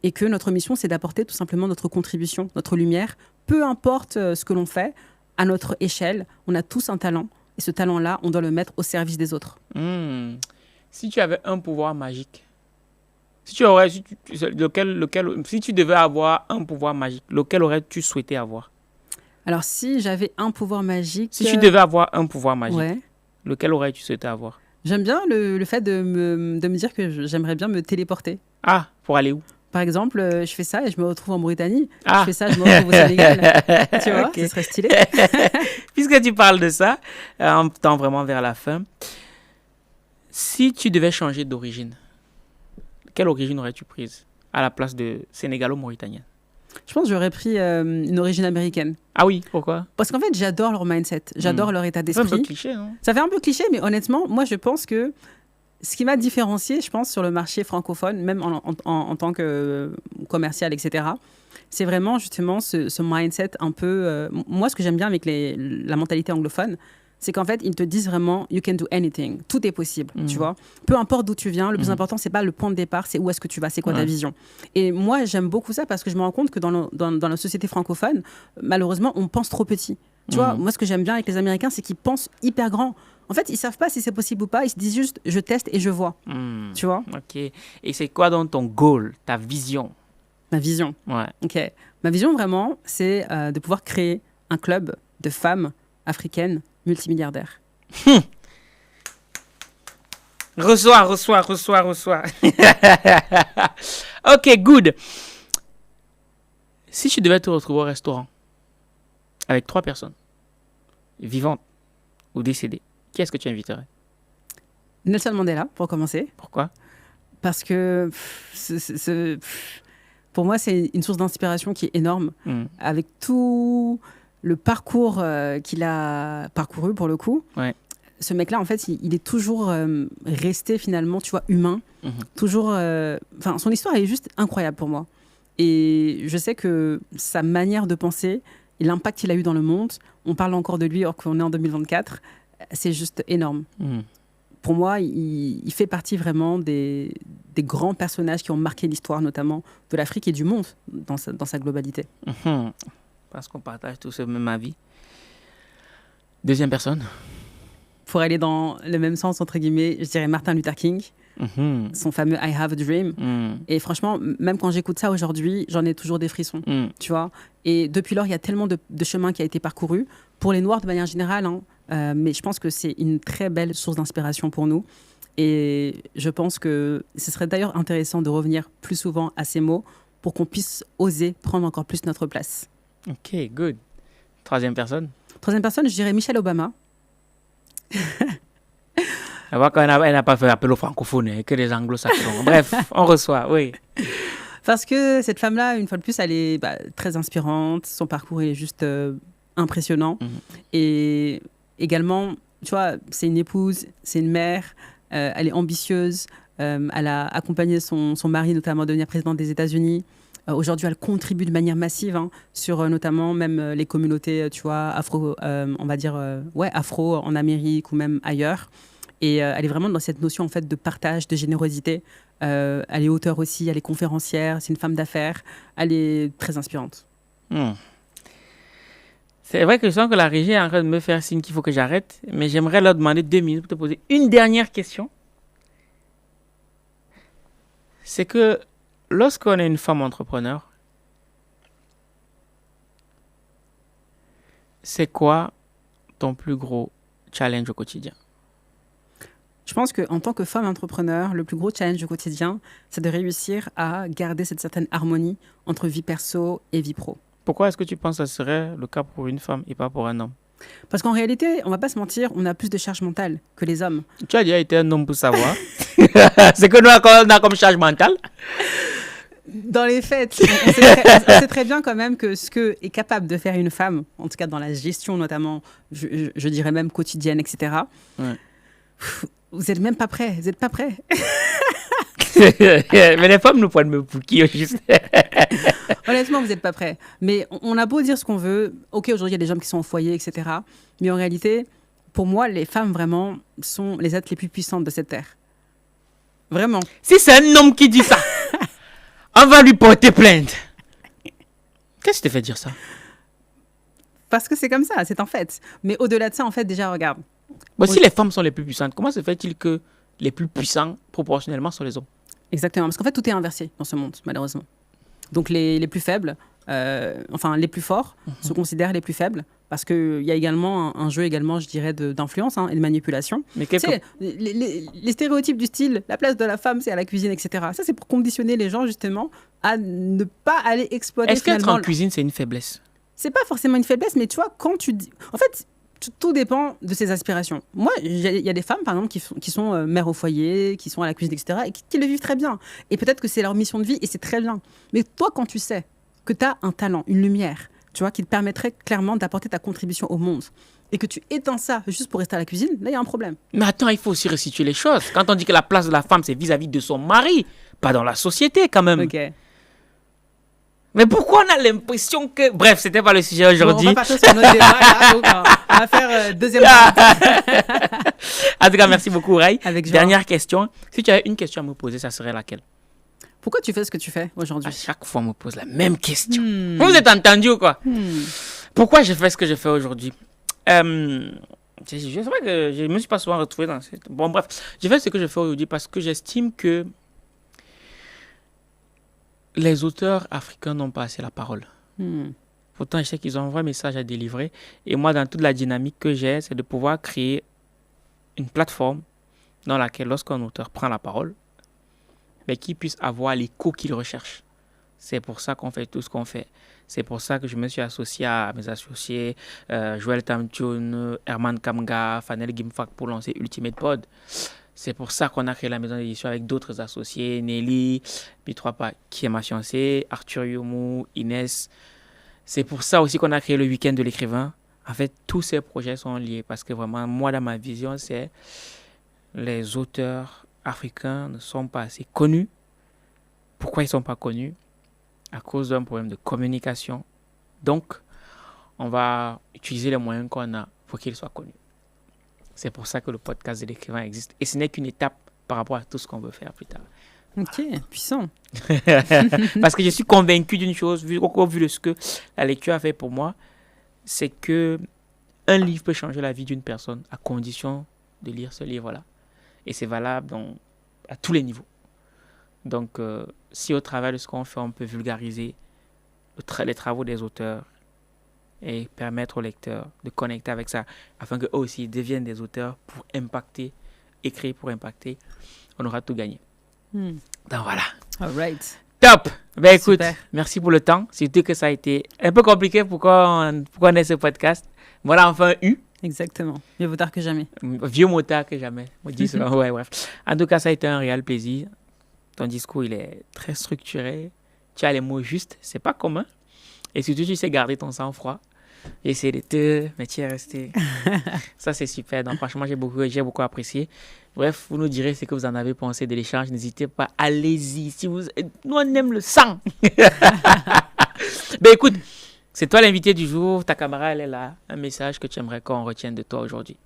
et que notre mission, c'est d'apporter tout simplement notre contribution, notre lumière, peu importe ce que l'on fait, à notre échelle. On a tous un talent et ce talent-là, on doit le mettre au service des autres.
Si tu avais un pouvoir magique, si tu devais avoir un pouvoir magique, lequel aurais-tu souhaité avoir?
Alors, si j'avais un pouvoir magique...
Si tu devais avoir un pouvoir magique, lequel aurais-tu souhaité avoir?
J'aime bien le fait de me dire que j'aimerais bien me téléporter.
Ah, pour aller où?
Par exemple, je fais ça et je me retrouve en Mauritanie. Je fais ça, je me retrouve au Sénégal. Tu vois, ce serait stylé.
Puisque tu parles de ça, en temps vraiment vers la fin, si tu devais changer d'origine, quelle origine aurais-tu prise à la place de sénégalo-mauritanienne?
Je pense que j'aurais pris une origine américaine.
Ah oui, pourquoi?
Parce qu'en fait, j'adore leur mindset, j'adore leur état d'esprit.
C'est un peu cliché, non?
Ça fait un peu cliché, mais honnêtement, moi, je pense que ce qui m'a différencié, je pense, sur le marché francophone, même en tant que commercial, etc., c'est vraiment justement ce mindset un peu... moi, ce que j'aime bien avec la mentalité anglophone, c'est qu'en fait, ils te disent vraiment « you can do anything ». Tout est possible, tu vois. Peu importe d'où tu viens, le plus important, c'est pas le point de départ, c'est où est-ce que tu vas, c'est quoi ta vision. Et moi, j'aime beaucoup ça parce que je me rends compte que dans la société francophone, malheureusement, on pense trop petit. Tu vois, moi, ce que j'aime bien avec les Américains, c'est qu'ils pensent hyper grand. En fait, ils savent pas si c'est possible ou pas. Ils se disent juste, je teste et je vois. Tu vois?
Ok. Et c'est quoi donc ton goal, ta vision?
Ma vision.
Ouais.
Ok. Ma vision vraiment, c'est de pouvoir créer un club de femmes africaines multimilliardaires.
Reçois. Ok, good. Si tu devais te retrouver au restaurant avec 3 personnes, vivantes ou décédées, qui est-ce que tu inviterais?
Nelson Mandela, pour commencer.
Pourquoi?
Parce que pour moi, c'est une source d'inspiration qui est énorme, avec tout le parcours qu'il a parcouru, pour le coup.
Ouais.
Ce mec-là, en fait, il est toujours resté, finalement, tu vois, humain. Toujours... son histoire est juste incroyable pour moi. Et je sais que sa manière de penser et l'impact qu'il a eu dans le monde, on parle encore de lui alors qu'on est en 2024, c'est juste énorme. Pour moi, il fait partie vraiment des grands personnages qui ont marqué l'histoire, notamment de l'Afrique et du monde dans sa globalité.
Parce qu'on partage tous le même avis. Deuxième personne?
Pour aller dans le même sens, entre guillemets, je dirais Martin Luther King. Son fameux I Have a Dream. Et franchement, même quand j'écoute ça aujourd'hui, j'en ai toujours des frissons, tu vois. Et depuis lors, il y a tellement de chemin qui a été parcouru, pour les Noirs de manière générale, mais je pense que c'est une très belle source d'inspiration pour nous. Et je pense que ce serait d'ailleurs intéressant de revenir plus souvent à ces mots pour qu'on puisse oser prendre encore plus notre place.
Ok, good. Troisième personne?
Troisième personne, je dirais Michelle Obama.
Elle voit qu'elle n'a pas fait appel aux francophones, que les anglo-saxons. Bref, on reçoit, oui.
Parce que cette femme-là, une fois de plus, elle est très inspirante. Son parcours est juste impressionnant. Et également, tu vois, c'est une épouse, c'est une mère. Elle est ambitieuse. Elle a accompagné son mari, notamment, à devenir présidente des États-Unis. Aujourd'hui, elle contribue de manière massive sur notamment même les communautés, tu vois, afro, on va dire, afro en Amérique ou même ailleurs. Et elle est vraiment dans cette notion en fait de partage, de générosité Elle est auteure aussi, elle est conférencière, c'est une femme d'affaires. Elle est très inspirante.
C'est vrai que je sens que la régie est en train de me faire signe qu'il faut que j'arrête, mais j'aimerais leur demander 2 minutes pour te poser une dernière question. C'est que lorsqu'on est une femme entrepreneur, c'est quoi ton plus gros challenge au quotidien?
Je pense qu'en tant que femme entrepreneur, le plus gros challenge au quotidien, c'est de réussir à garder cette certaine harmonie entre vie perso et vie pro.
Pourquoi est-ce que tu penses que ce serait le cas pour une femme et pas pour un homme?
Parce qu'en réalité, on ne va pas se mentir, on a plus de charge mentale que les hommes.
Tu as déjà été un homme pour savoir. C'est que nous, on a comme charge mentale.
Dans les faits, on sait très bien quand même que ce que est capable de faire une femme, en tout cas dans la gestion notamment, je dirais même quotidienne, etc.,
Ouais.
Vous n'êtes même pas prêts. Vous n'êtes pas prêts.
Mais les femmes nous prennent pour qui juste.
Honnêtement, vous n'êtes pas prêts. Mais on a beau dire ce qu'on veut. Ok, aujourd'hui, il y a des hommes qui sont au foyer, etc. Mais en réalité, pour moi, les femmes, vraiment, sont les êtres les plus puissantes de cette terre. Vraiment.
Si c'est un homme qui dit ça, on va lui porter plainte. Qu'est-ce qui te fait dire ça?
Parce que c'est comme ça, c'est en fait. Mais au-delà de ça, en fait, déjà, regarde.
Bon, si les femmes sont les plus puissantes, comment se fait-il que les plus puissants, proportionnellement, sont les hommes?
Exactement, parce qu'en fait, tout est inversé dans ce monde, malheureusement. Donc, les plus faibles, les plus forts, se considèrent les plus faibles, parce qu'il y a également un jeu, également, je dirais, d'influence et de manipulation.
Mais
Tu sais, les stéréotypes du style, la place de la femme, c'est à la cuisine, etc. Ça, c'est pour conditionner les gens, justement, à ne pas aller exploiter.
Est-ce qu'être en cuisine, c'est une faiblesse?
C'est pas forcément une faiblesse, mais tu vois, quand tu dis... En fait, tout dépend de ses aspirations. Moi, il y a des femmes, par exemple, qui sont mères au foyer, qui sont à la cuisine, etc., et qui le vivent très bien. Et peut-être que c'est leur mission de vie, et c'est très bien. Mais toi, quand tu sais que tu as un talent, une lumière, tu vois, qui te permettrait clairement d'apporter ta contribution au monde, et que tu éteins ça juste pour rester à la cuisine, là, il y a un problème.
Mais attends, il faut aussi resituer les choses. Quand on dit que la place de la femme, c'est vis-à-vis de son mari, pas dans la société, quand même.
Ok.
Mais pourquoi on a l'impression que... Bref, c'était pas le sujet aujourd'hui.
Bon, on va partir sur notre débat, là, donc, on va faire deuxième partie.
En tout cas, merci beaucoup, Ray.
Avec joie.
Dernière question. Si tu avais une question à me poser, ça serait laquelle?
Pourquoi tu fais ce que tu fais aujourd'hui?
À chaque fois, on me pose la même question. Vous êtes entendu ou quoi? Pourquoi je fais ce que je fais aujourd'hui? C'est vrai que je ne me suis pas souvent retrouvé dans cette... Bon, bref. Je fais ce que je fais aujourd'hui parce que j'estime que les auteurs africains n'ont pas assez la parole. Pourtant, je sais qu'ils ont un vrai message à délivrer. Et moi, dans toute la dynamique que j'ai, c'est de pouvoir créer une plateforme dans laquelle, lorsqu'un auteur prend la parole, mais qu'il puisse avoir l'écho qu'il recherche. C'est pour ça qu'on fait tout ce qu'on fait. C'est pour ça que je me suis associé à mes associés, Joël Tamtune, Herman Kamga, Fanel Gimfak pour lancer Ultimate Pod. C'est pour ça qu'on a créé la maison d'édition avec d'autres associés, Nelly, Mitropa, qui est ma fiancée, Arthur Youmou, Inès. C'est pour ça aussi qu'on a créé le week-end de l'écrivain. En fait, tous ces projets sont liés parce que vraiment, moi, dans ma vision, c'est les auteurs africains ne sont pas assez connus. Pourquoi ils ne sont pas connus? À cause d'un problème de communication. Donc, on va utiliser les moyens qu'on a pour qu'ils soient connus. C'est pour ça que le podcast de l'écrivain existe. Et ce n'est qu'une étape par rapport à tout ce qu'on veut faire plus tard.
Ok, puissant.
Parce que je suis convaincu d'une chose, vu de ce que la lecture a fait pour moi, c'est que un livre peut changer la vie d'une personne à condition de lire ce livre-là. Et c'est valable à tous les niveaux. Donc, si au travers de ce qu'on fait, on peut vulgariser les travaux des auteurs et permettre aux lecteurs de connecter avec ça, afin qu'eux aussi deviennent des auteurs pour impacter, écrire pour impacter, on aura tout gagné. Donc voilà.
All right.
Top. Ben écoute,
Super.
merci pour le temps. Surtout que ça a été un peu compliqué pourquoi on ait ce podcast. Voilà, enfin eu.
Exactement. Mieux vaut tard que jamais.
Vieux motard que jamais. On dit ça. Ouais, bref. En tout cas, ça a été un réel plaisir. Ton discours, il est très structuré. Tu as les mots justes. C'est pas commun. Et surtout, tu sais garder ton sang-froid. J'ai essayé de mais tu es resté. Ça, c'est super. Donc, franchement, j'ai beaucoup apprécié. Bref, vous nous direz ce que vous en avez pensé de l'échange. N'hésitez pas, allez-y. Nous, on aime le sang. Ben écoute, c'est toi l'invité du jour. Ta caméra, elle est là. Un message que tu aimerais qu'on retienne de toi aujourd'hui.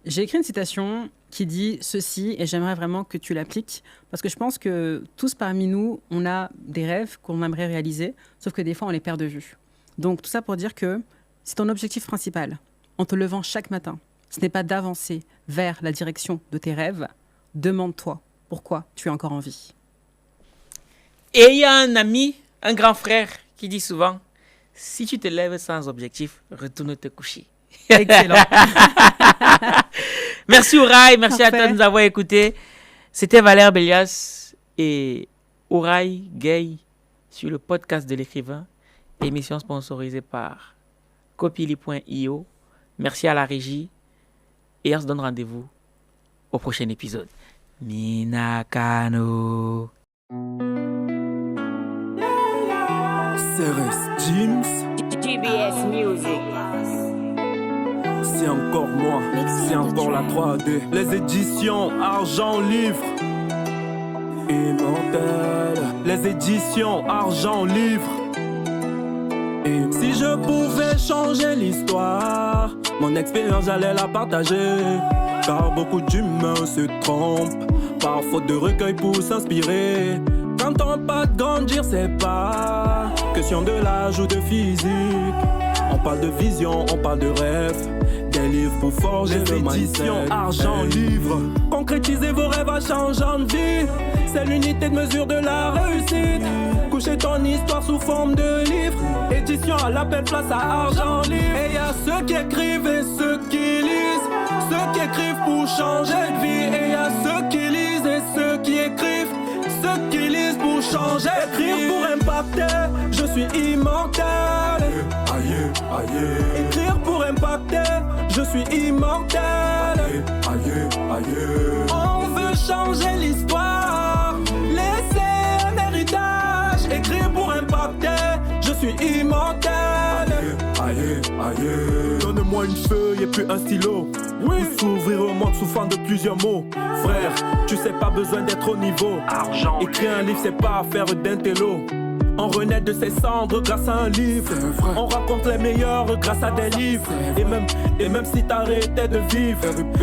J'ai écrit une citation qui dit ceci, et j'aimerais vraiment que tu l'appliques, parce que je pense que tous parmi nous, on a des rêves qu'on aimerait réaliser, sauf que des fois, on les perd de vue. Donc, tout ça pour dire que c'est ton objectif principal, en te levant chaque matin, ce n'est pas d'avancer vers la direction de tes rêves, demande-toi pourquoi tu es encore en vie.
Et il y a un ami, un grand frère, qui dit souvent, si tu te lèves sans objectif, retourne te coucher.
Excellent.
Merci Ouraï, merci
Parfait.
à toi de nous avoir écoutés. C'était Valère Bélias et Ouraï Gay sur le podcast de l'écrivain, émission sponsorisée par Copili.io. Merci à la régie et on se donne rendez-vous au prochain épisode. Minakano.
CRS Jeans,
GBS Music.
c'est encore moi, c'est encore la 3D. Les éditions Argent Livre, Immortel. Les éditions Argent Livre. Et si je pouvais changer l'histoire, mon expérience j'allais la partager. Car beaucoup d'humains se trompent, par faute de recueil pour s'inspirer. Quand on pas de grandir, c'est pas question de l'âge ou de physique. On parle de vision, on parle de rêve, des livres pour forger le mindset. Les éditions Argent Livre. Concrétisez vos rêves en changeant de vie, c'est l'unité de mesure de la réussite. Coucher ton histoire sous forme de livre, édition à l'appel, place à Argent Livre. Et y a ceux qui écrivent et ceux qui lisent, ceux qui écrivent pour changer de vie. Et y a ceux qui lisent et ceux qui écrivent, ceux qui lisent pour changer de vie. Écrire pour impacter, je suis immortel. Aïe, aïe. Écrire pour impacter, je suis immortel. Aïe, aïe. On veut changer l'histoire, laisser un héritage. Écrire pour impacter, je suis immortel. Aïe, aïe. Donne-moi une feuille et puis un stylo. Oui. Pour s'ouvrir au monde souffrant de plusieurs mots. Frère, tu sais pas besoin d'être au niveau. Argent. Écrire un livre, c'est pas affaire d'intello. On renaît de ses cendres grâce à un livre. On rencontre les meilleurs grâce à des livres. Et même si t'arrêtais de vivre,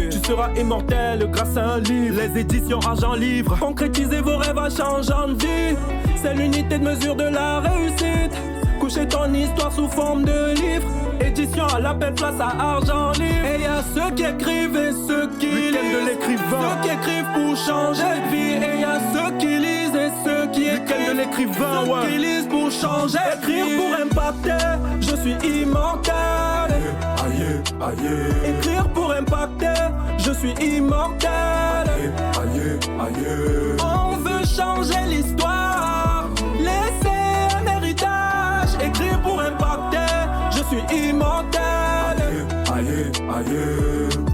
tu seras immortel grâce à un livre. Les éditions Argent Livre. Concrétisez vos rêves en changeant de vie, c'est l'unité de mesure de la réussite. Coucher ton histoire sous forme de livre, édition à l'appel, place à Argent Livre. Et y a ceux qui écrivent et ceux qui lisent, de l'écrivain. Ceux qui écrivent pour changer de vie. Et y a ceux qui lisent et ceux qui écrivent, de l'écrivain, ceux qui lisent pour changer de vie. Écrire pour impacter, je suis immortel. Aïe, aïe. Écrire pour impacter, je suis immortel. Aïe, aïe. On veut changer l'histoire, laisser un héritage. Écrire pour impacter, je suis immortel. Aïe, aïe.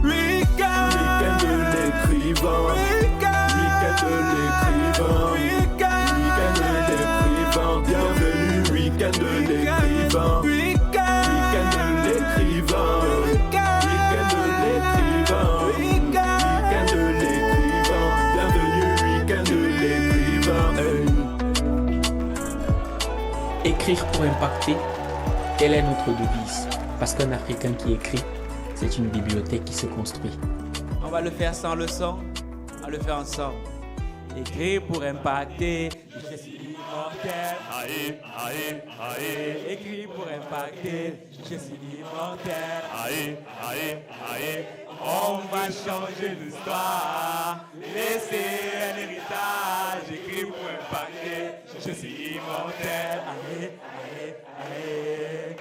Week-end de l'écrivain. Week-end de l'écrivain. Week-end de l'écrivain. Bienvenue, week-end de l'écrivain. Week-end de l'écrivain. Week-end de l'écrivain. Week-end de l'écrivain. Bienvenue, week-end de l'écrivain.
Écrire pour impacter, telle est notre devise. Parce qu'un Africain qui écrit, c'est une bibliothèque qui se construit.
On va le faire sans le son, on va le faire ensemble. Écrire pour impacter, je suis immortel. Aïe, aïe, aïe. Écrire pour impacter, je suis immortel. Aïe, aïe, aïe. On va changer l'histoire, laisser un héritage. Écrire pour impacter, je suis immortel. Aïe, aïe, aïe.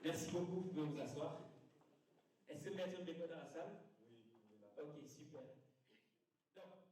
Merci beaucoup, vous pouvez vous asseoir. Est-ce que Maître Béco dans la salle? Oui. Ok, super. Donc,